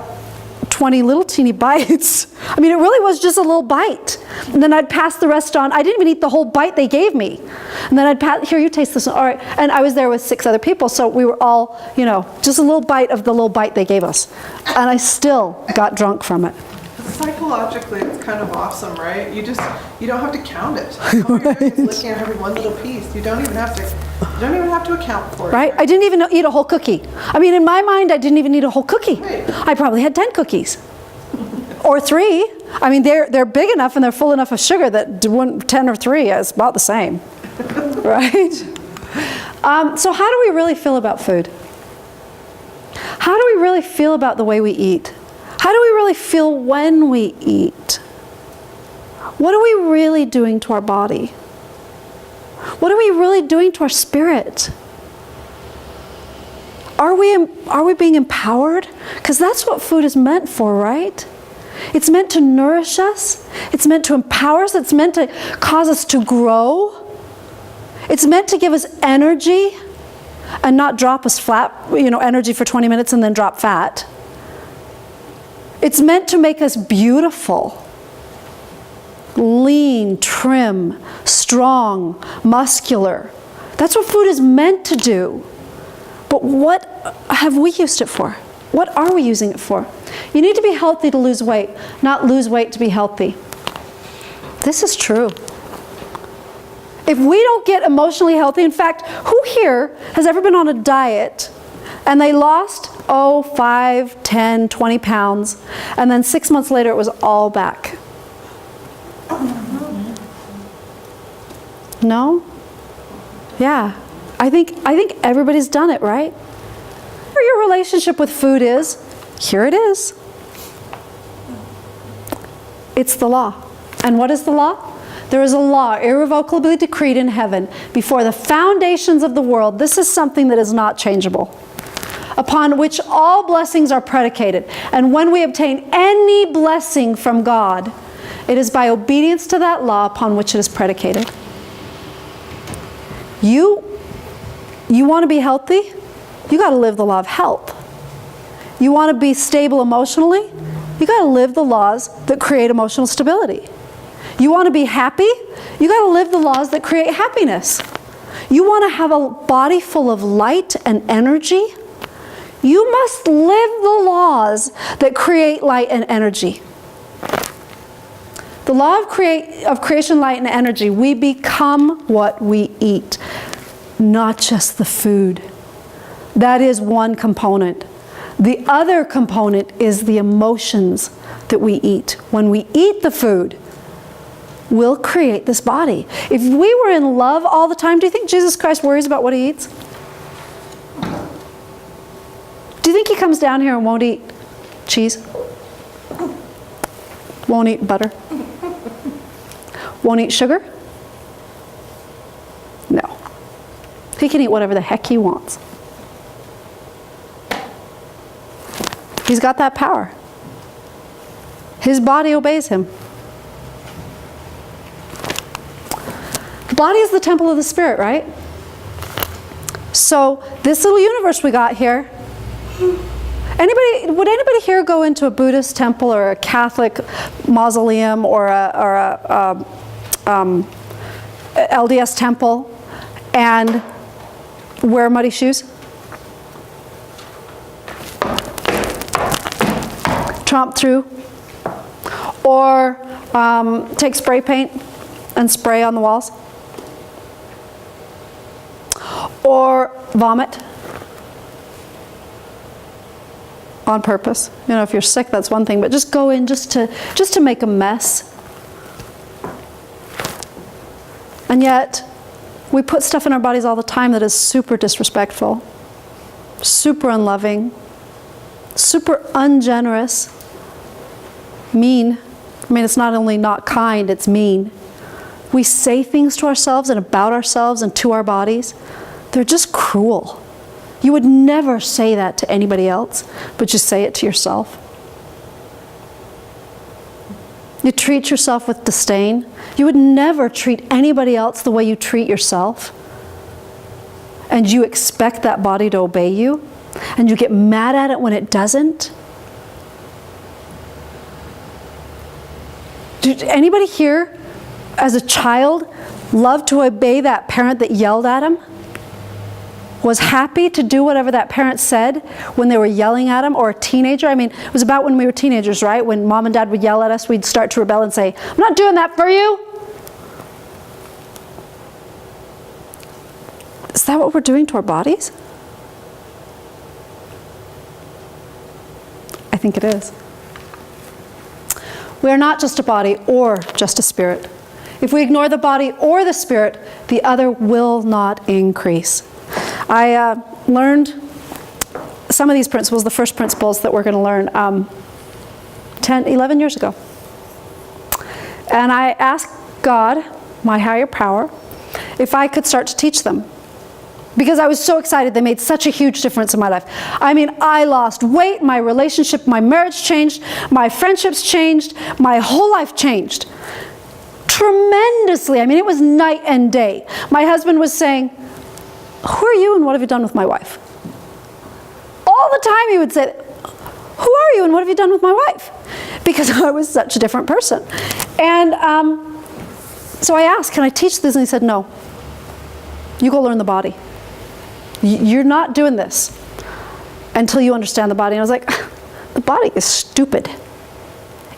20 little teeny bites. I mean, it really was just a little bite. And then I'd pass the rest on. I didn't even eat the whole bite they gave me. And then I'd pass, here, you taste this one. All right. And I was there with 6 other people, so we were all, you know, just a little bite of the little bite they gave us. And I still got drunk from it. Psychologically, it's kind of awesome, right? You don't have to count it. All you're doing is looking at every one little piece. You don't even have to account for it. Right? I didn't even eat a whole cookie. I mean, in my mind, I didn't even eat a whole cookie. Right. I probably had 10 cookies. Or 3. I mean, they're big enough and they're full enough of sugar that 10 or 3 is about the same. Right? So how do we really feel about food? How do we really feel about the way we eat? How do we really feel when we eat? What are we really doing to our body? What are we really doing to our spirit? Are we being empowered? Because that's what food is meant for, right? It's meant to nourish us. It's meant to empower us. It's meant to cause us to grow. It's meant to give us energy and not drop us flat, you know, energy for 20 minutes and then drop fat. It's meant to make us beautiful, lean, trim, strong, muscular. That's what food is meant to do. But what have we used it for? What are we using it for? You need to be healthy to lose weight, not lose weight to be healthy. This is true. If we don't get emotionally healthy, in fact, who here has ever been on a diet and they lost, 5, 10, 20 pounds, and then 6 months later it was all back? No? Yeah. I think everybody's done it, right? Whatever your relationship with food is, here it is. It's the law. And what is the law? There is a law irrevocably decreed in heaven before the foundations of the world. This is something that is not changeable, upon which all blessings are predicated. And when we obtain any blessing from God, it is by obedience to that law upon which it is predicated. You want to be healthy? You got to live the law of health. You want to be stable emotionally? You got to live the laws that create emotional stability. You want to be happy? You got to live the laws that create happiness. You want to have a body full of light and energy? You must live the laws that create light and energy. The law of creation, light, and energy. We become what we eat, not just the food. That is one component. The other component is the emotions that we eat. When we eat the food, we'll create this body. If we were in love all the time, do you think Jesus Christ worries about what he eats? Do you think he comes down here and won't eat cheese? Won't eat butter? Won't eat sugar? No. He can eat whatever the heck he wants. He's got that power. His body obeys him. The body is the temple of the Spirit, right? So this little universe we got here, would anybody here go into a Buddhist temple or a Catholic mausoleum or a LDS temple and wear muddy shoes? Tromp through? Or take spray paint and spray on the walls? Or vomit on purpose? You know, if you're sick, that's one thing, but just go in just to make a mess. And yet, we put stuff in our bodies all the time that is super disrespectful, super unloving, super ungenerous, mean. I mean, it's not only not kind, it's mean. We say things to ourselves and about ourselves and to our bodies. They're just cruel. You would never say that to anybody else, but you say it to yourself. You treat yourself with disdain. You would never treat anybody else the way you treat yourself. And you expect that body to obey you, and you get mad at it when it doesn't. Did anybody here, as a child, love to obey that parent that yelled at him? Was happy to do whatever that parent said when they were yelling at him, or a teenager? I mean, it was about when we were teenagers, right? When mom and dad would yell at us, we'd start to rebel and say, I'm not doing that for you. Is that what we're doing to our bodies? I think it is. We are not just a body or just a spirit. If we ignore the body or the spirit, the other will not increase. I learned some of these principles, the first principles that we're going to learn, 11 years ago. And I asked God, my higher power, if I could start to teach them. Because I was so excited, they made such a huge difference in my life. I mean, I lost weight, my relationship, my marriage changed, my friendships changed, my whole life changed. Tremendously. I mean, it was night and day. My husband was saying, who are you and what have you done with my wife? All the time he would say, who are you and what have you done with my wife? Because I was such a different person. And so I asked, can I teach this? And he said, no. You go learn the body. You're not doing this until you understand the body. And I was like, the body is stupid.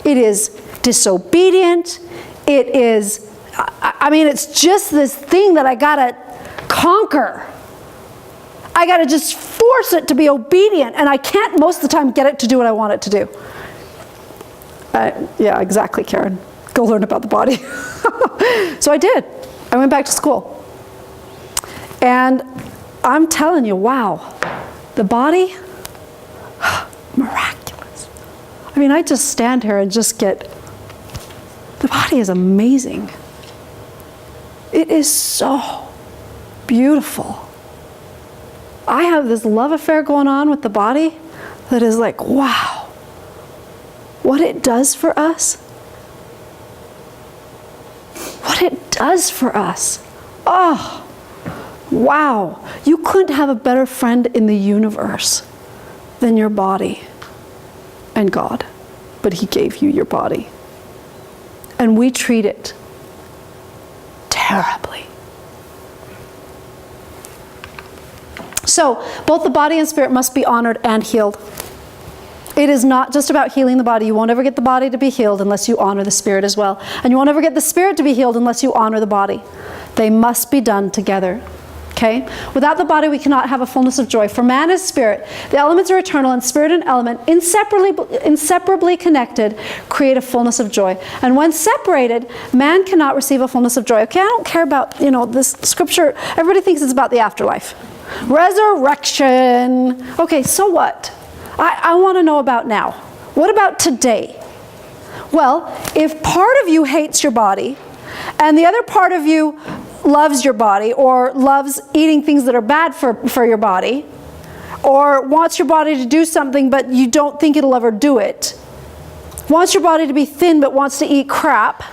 It is disobedient. It is, I mean, it's just this thing that I gotta conquer. I gotta just force it to be obedient, and I can't most of the time get it to do what I want it to do. Yeah, exactly, Karen. Go learn about the body. So I did. I went back to school. And I'm telling you, wow, the body, miraculous. I mean, I just stand here and just get, the body is amazing. It is so beautiful. I have this love affair going on with the body that is like, wow, what it does for us. What it does for us. Oh, wow. You couldn't have a better friend in the universe than your body and God. But He gave you your body. And we treat it terribly. So, both the body and spirit must be honored and healed. It is not just about healing the body. You won't ever get the body to be healed unless you honor the spirit as well. And you won't ever get the spirit to be healed unless you honor the body. They must be done together. Okay? Without the body, we cannot have a fullness of joy. For man is spirit. The elements are eternal, and spirit and element, inseparably connected, create a fullness of joy. And when separated, man cannot receive a fullness of joy. Okay, I don't care about, this scripture. Everybody thinks it's about the afterlife. Resurrection. Okay, so what? I want to know about now. What about today? Well, if part of you hates your body, and the other part of you loves your body, or loves eating things that are bad for your body, or wants your body to do something but you don't think it'll ever do it, wants your body to be thin but wants to eat crap,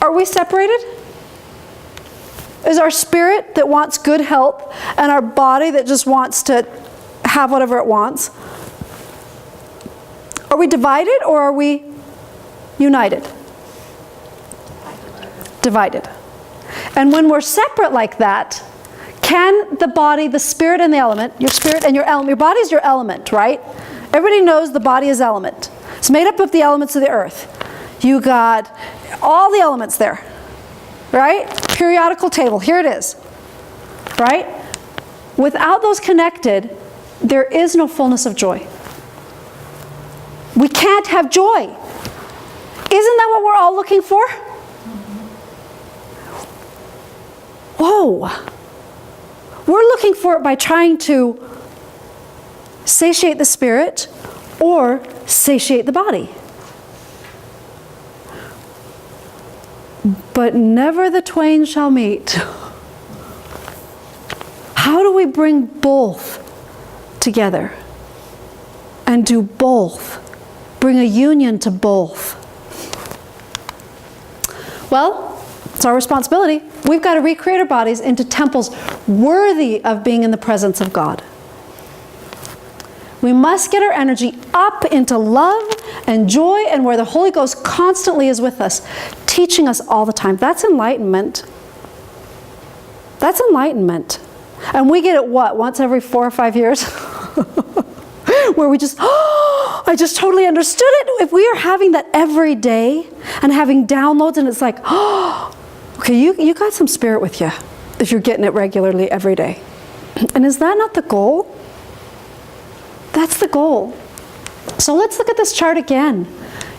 are we separated? Is our spirit that wants good health and our body that just wants to have whatever it wants? Are we divided or are we united? Divided. And when we're separate like that, can the body, the spirit and the element, your spirit and your element, your body is your element, right? Everybody knows the body is element. It's made up of the elements of the earth. You got all the elements there, right? Periodical table, here it is, right? Without those connected, there is no fullness of joy. We can't have joy. Isn't that what we're all looking for? Whoa. We're looking for it by trying to satiate the spirit or satiate the body. But never the twain shall meet. How do we bring both together and do both? Bring a union to both. Well, it's our responsibility. We've got to recreate our bodies into temples worthy of being in the presence of God. We must get our energy up into love and joy and where the Holy Ghost constantly is with us, teaching us all the time. That's enlightenment. That's enlightenment. And we get it, what, once every 4 or 5 years? Where we just, oh, I just totally understood it. If we are having that every day and having downloads and it's like, oh, okay, you got some spirit with you if you're getting it regularly every day. And is that not the goal? That's the goal. So let's look at this chart again.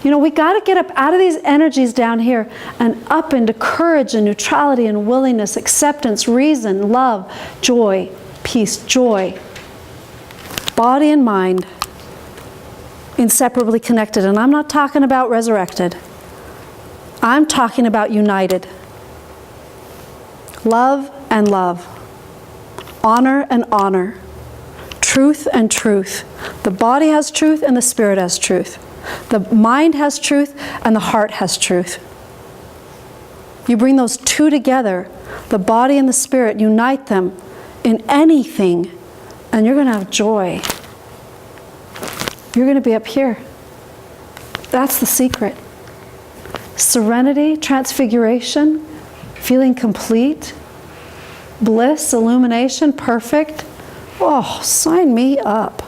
You know, we got to get up out of these energies down here and up into courage and neutrality and willingness, acceptance, reason, love, joy, peace, joy. Body and mind, inseparably connected. And I'm not talking about resurrected. I'm talking about united. Love and love. Honor and honor. Truth and truth. The body has truth and the spirit has truth. The mind has truth and the heart has truth. You bring those two together, the body and the spirit, unite them in anything, and you're going to have joy. You're going to be up here. That's the secret. Serenity, transfiguration, feeling complete, bliss, illumination, perfect. Oh, sign me up.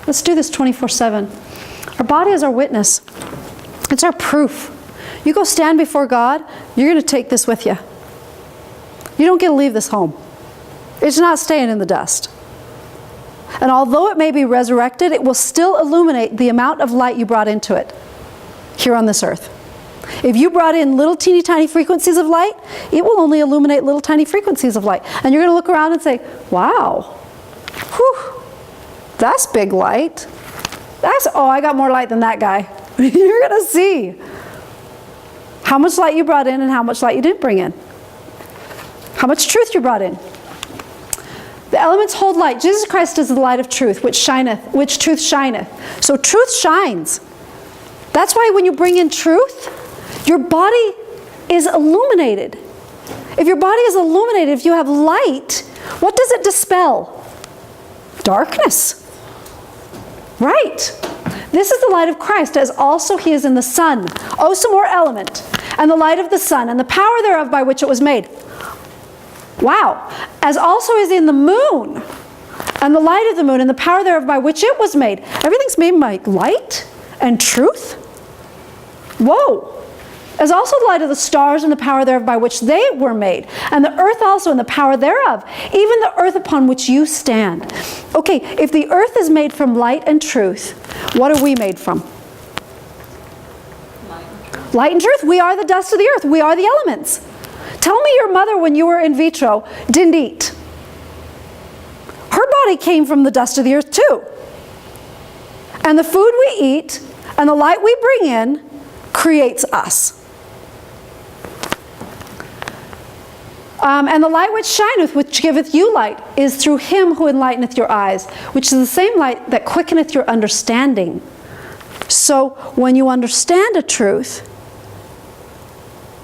Let's do this 24/7. Our body is our witness. It's our proof. You go stand before God, you're going to take this with you. You don't get to leave this home. It's not staying in the dust. And although it may be resurrected, it will still illuminate the amount of light you brought into it here on this earth. If you brought in little teeny tiny frequencies of light, it will only illuminate little tiny frequencies of light. And you're going to look around and say, wow, whew, that's big light. Oh, I got more light than that guy. You're going to see how much light you brought in and how much light you didn't bring in. How much truth you brought in. The elements hold light. Jesus Christ is the light of truth, which truth shineth. So truth shines. That's why when you bring in truth, your body is illuminated. If your body is illuminated, if you have light, what does it dispel? Darkness. Right. This is the light of Christ, as also he is in the sun. Oh, some more element. And the light of the sun, and the power thereof by which it was made. Wow. As also is in the moon, and the light of the moon, and the power thereof by which it was made. Everything's made by light and truth. Whoa. As also the light of the stars and the power thereof by which they were made, and the earth also and the power thereof, even the earth upon which you stand. Okay, if the earth is made from light and truth, what are we made from? Light and truth. We are the dust of the earth. We are the elements. Tell me your mother, when you were in vitro, didn't eat. Her body came from the dust of the earth too. And the food we eat and the light we bring in creates us. And the light which shineth, which giveth you light, is through him who enlighteneth your eyes, which is the same light that quickeneth your understanding. So when you understand a truth,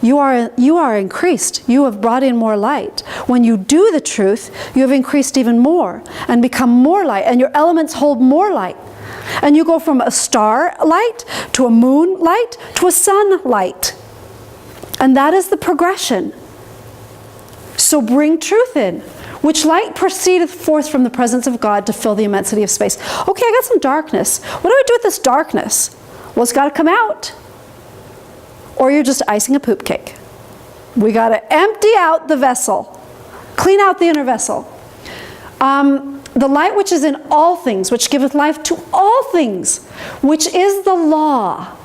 you are increased. You have brought in more light. When you do the truth, you have increased even more and become more light, and your elements hold more light. And you go from a star light to a moon light to a sun light. And that is the progression. So bring truth in. Which light proceedeth forth from the presence of God to fill the immensity of space. Okay, I got some darkness. What do I do with this darkness? Well, it's got to come out. Or you're just icing a poop cake. We got to empty out the vessel. Clean out the inner vessel. The light which is in all things, which giveth life to all things, which is the law.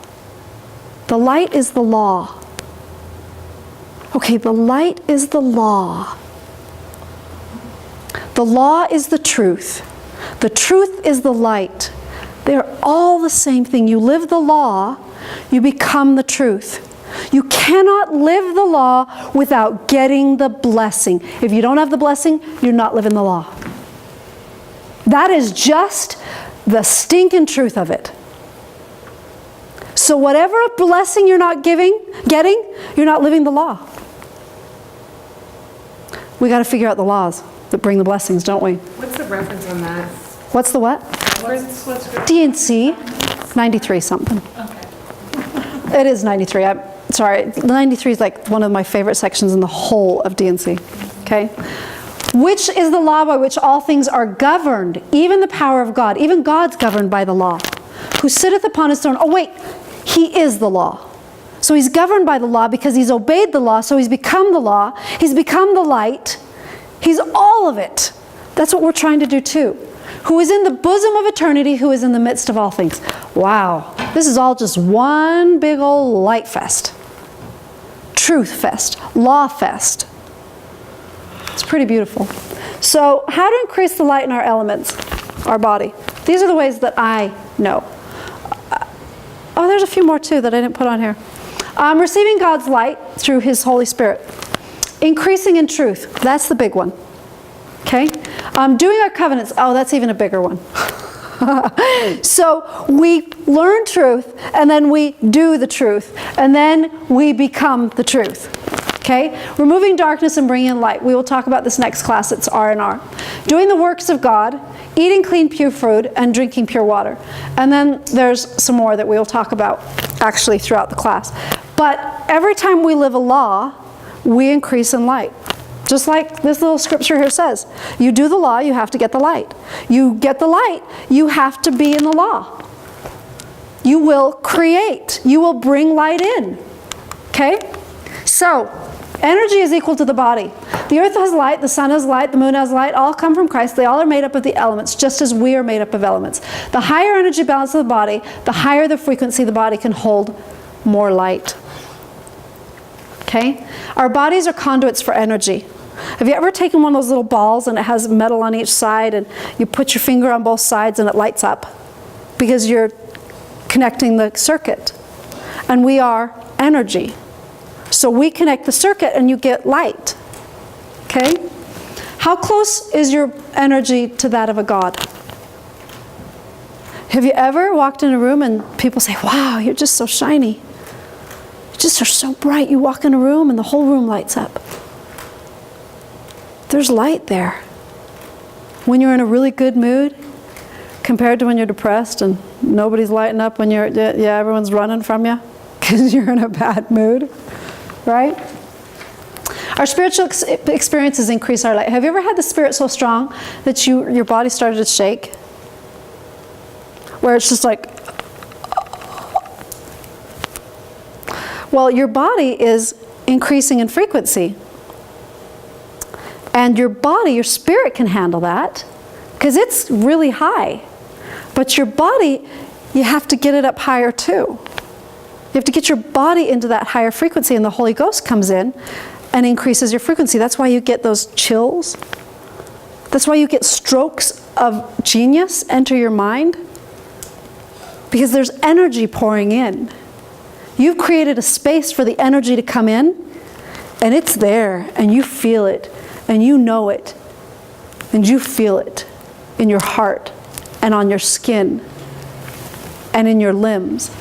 The light is the law. Okay, the light is the law. The law is the truth. The truth is the light. They're all the same thing. You live the law, you become the truth. You cannot live the law without getting the blessing. If you don't have the blessing, you're not living the law. That is just the stinking truth of it. So whatever blessing you're not getting, you're not living the law. We got to figure out the laws that bring the blessings, don't we? What's the reference on that? What's the what? What's D&C, 93 something. Okay. It is 93. I'm sorry. 93 is like one of my favorite sections in the whole of D&C. Okay? Which is the law by which all things are governed, even the power of God. Even God's governed by the law. Who sitteth upon his throne. Oh wait, he is the law. So he's governed by the law because he's obeyed the law, so he's become the law. He's become the light. He's all of it. That's what we're trying to do too. Who is in the bosom of eternity, who is in the midst of all things. Wow. This is all just one big old light fest. Truth fest. Law fest. It's pretty beautiful. So how to increase the light in our elements, our body. These are the ways that I know. Oh, there's a few more too that I didn't put on here. Receiving God's light through his Holy Spirit. Increasing in truth. That's the big one. Okay? Doing our covenants. Oh, that's even a bigger one. So we learn truth, and then we do the truth, and then we become the truth. Okay? Removing darkness and bringing in light. We will talk about this next class. It's R&R. Doing the works of God, eating clean, pure food, and drinking pure water. And then there's some more that we will talk about actually throughout the class. But every time we live a law, we increase in light. Just like this little scripture here says. You do the law, you have to get the light. You get the light, you have to be in the law. You will create. You will bring light in. Okay? So, energy is equal to the body. The earth has light, the sun has light, the moon has light, all come from Christ. They all are made up of the elements, just as we are made up of elements. The higher energy balance of the body, the higher the frequency the body can hold more light. Okay? Our bodies are conduits for energy. Have you ever taken one of those little balls and it has metal on each side and you put your finger on both sides and it lights up? Because you're connecting the circuit. And we are energy. So we connect the circuit and you get light. Okay? How close is your energy to that of a God? Have you ever walked in a room and people say, wow, you're just so shiny. You just are so bright. You walk in a room and the whole room lights up. There's light there. When you're in a really good mood, compared to when you're depressed and nobody's lighting up when you're, yeah, everyone's running from you because you're in a bad mood, right? Our spiritual experiences increase our light. Have you ever had the Spirit so strong that your body started to shake? Where it's just like, well, your body is increasing in frequency. And your body, your spirit can handle that because it's really high. But your body, you have to get it up higher too. You have to get your body into that higher frequency, and the Holy Ghost comes in and increases your frequency. That's why you get those chills. That's why you get strokes of genius enter your mind. Because there's energy pouring in. You've created a space for the energy to come in And it's there, and you feel it, and you know it, and you feel it in your heart, and on your skin, and in your limbs.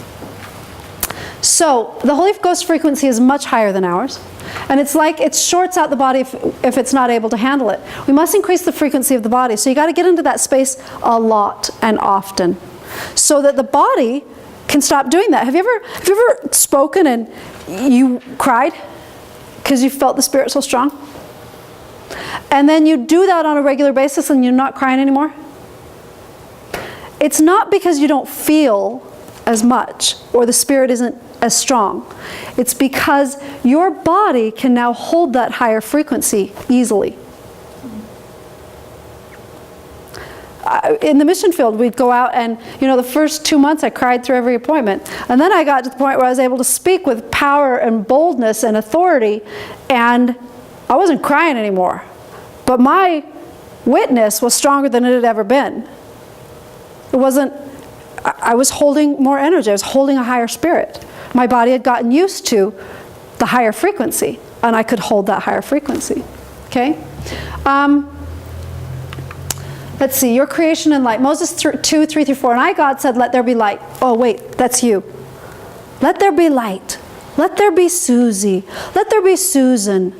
So the Holy Ghost frequency is much higher than ours. And it's like it shorts out the body if it's not able to handle it. We must increase the frequency of the body. So you got to get into that space a lot and often, so that the body can stop doing that. Have you ever spoken and you cried because you felt the Spirit so strong? And then you do that on a regular basis and you're not crying anymore? It's not because you don't feel as much or the Spirit isn't as strong. It's because your body can now hold that higher frequency easily. In the mission field, we'd go out and, the first 2 months I cried through every appointment. And then I got to the point where I was able to speak with power and boldness and authority, and I wasn't crying anymore. But my witness was stronger than it had ever been. I was holding more energy. I was holding a higher spirit. My body had gotten used to the higher frequency, and I could hold that higher frequency. Okay? Let's see, your creation and light. Moses 2:3-4, and I, God, said, let there be light. Oh, wait, that's you. Let there be light. Let there be Susie. Let there be Susan.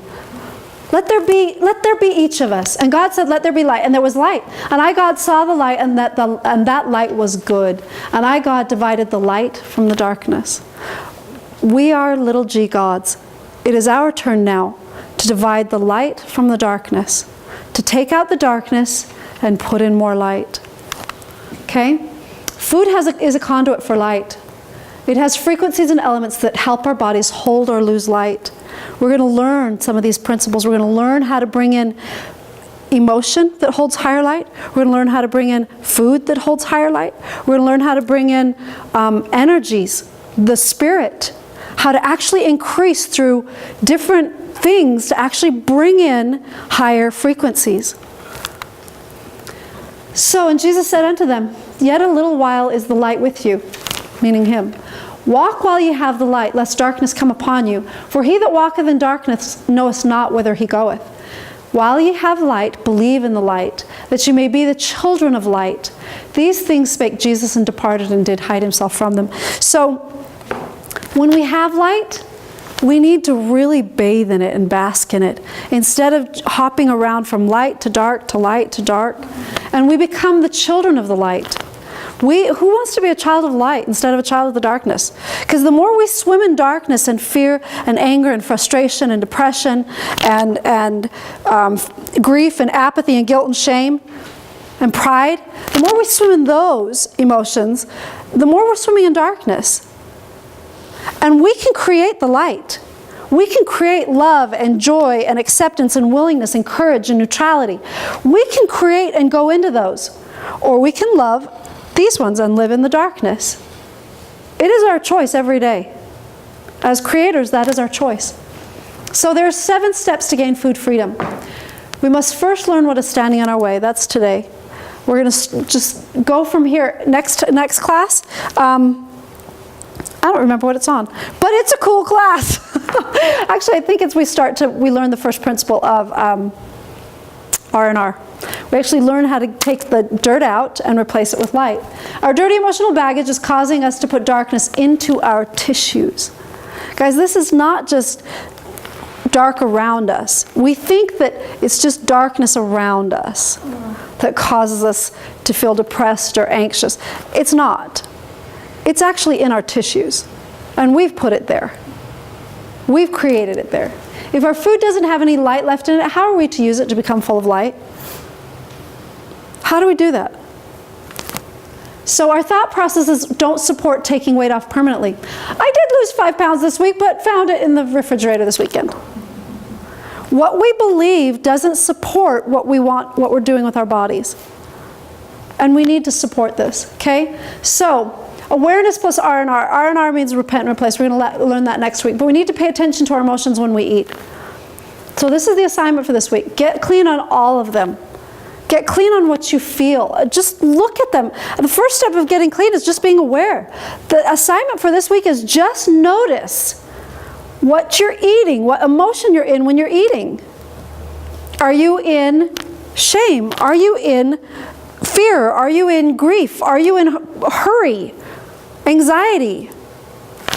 Let there be each of us. And God said, let there be light. And there was light. And I, God, saw the light, and that light was good. And I, God, divided the light from the darkness. We are little g gods. It is our turn now to divide the light from the darkness, to take out the darkness and put in more light. Okay? Food is a conduit for light. It has frequencies and elements that help our bodies hold or lose light. We're going to learn some of these principles. We're going to learn how to bring in emotion that holds higher light. We're going to learn how to bring in food that holds higher light. We're going to learn how to bring in energies, the spirit, how to actually increase through different things to actually bring in higher frequencies. So, and Jesus said unto them, yet a little while is the light with you, meaning him. Walk while ye have the light, lest darkness come upon you. For he that walketh in darkness knoweth not whither he goeth. While ye have light, believe in the light, that ye may be the children of light. These things spake Jesus, and departed, and did hide himself from them. So, when we have light, we need to really bathe in it and bask in it, instead of hopping around from light to dark to light to dark. And we become the children of the light. Who wants to be a child of light instead of a child of the darkness? Because the more we swim in darkness and fear and anger and frustration and depression and grief and apathy and guilt and shame and pride, the more we swim in those emotions, the more we're swimming in darkness. And we can create the light. We can create love and joy and acceptance and willingness and courage and neutrality. We can create and go into those. Or we can love these ones and live in the darkness. It is our choice every day. As creators, that is our choice. So there are 7 steps to gain food freedom. We must first learn what is standing in our way. That's today. We're going to just go from here. Next class. I don't remember what it's on, but it's a cool class. Actually, I think it's we learn the first principle of R&R. We actually learn how to take the dirt out and replace it with light. Our dirty emotional baggage is causing us to put darkness into our tissues. Guys, this is not just dark around us. We think that it's just darkness around us that causes us to feel depressed or anxious. It's not. It's actually in our tissues, and we've put it there. We've created it there. If our food doesn't have any light left in it, how are we to use it to become full of light? How do we do that? So our thought processes don't support taking weight off permanently. I did lose 5 pounds this week, but found it in the refrigerator this weekend. What we believe doesn't support what we want, what we're doing with our bodies. And we need to support this, okay? So, awareness plus R&R. R&R means repent and replace. We're going to learn that next week. But we need to pay attention to our emotions when we eat. So this is the assignment for this week. Get clean on all of them. Get clean on what you feel. Just look at them. The first step of getting clean is just being aware. The assignment for this week is just notice what you're eating, what emotion you're in when you're eating. Are you in shame? Are you in fear? Are you in grief? Are you in hurry? Anxiety?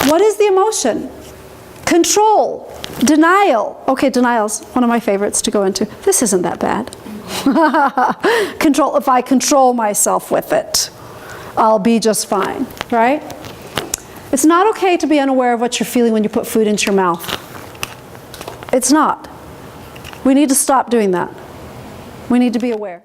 What is the emotion? Control, denial. Okay, denial's one of my favorites to go into. This isn't that bad. Control, if I control myself with it, I'll be just fine, right? It's not okay to be unaware of what you're feeling when you put food into your mouth. It's not. We need to stop doing that. We need to be aware.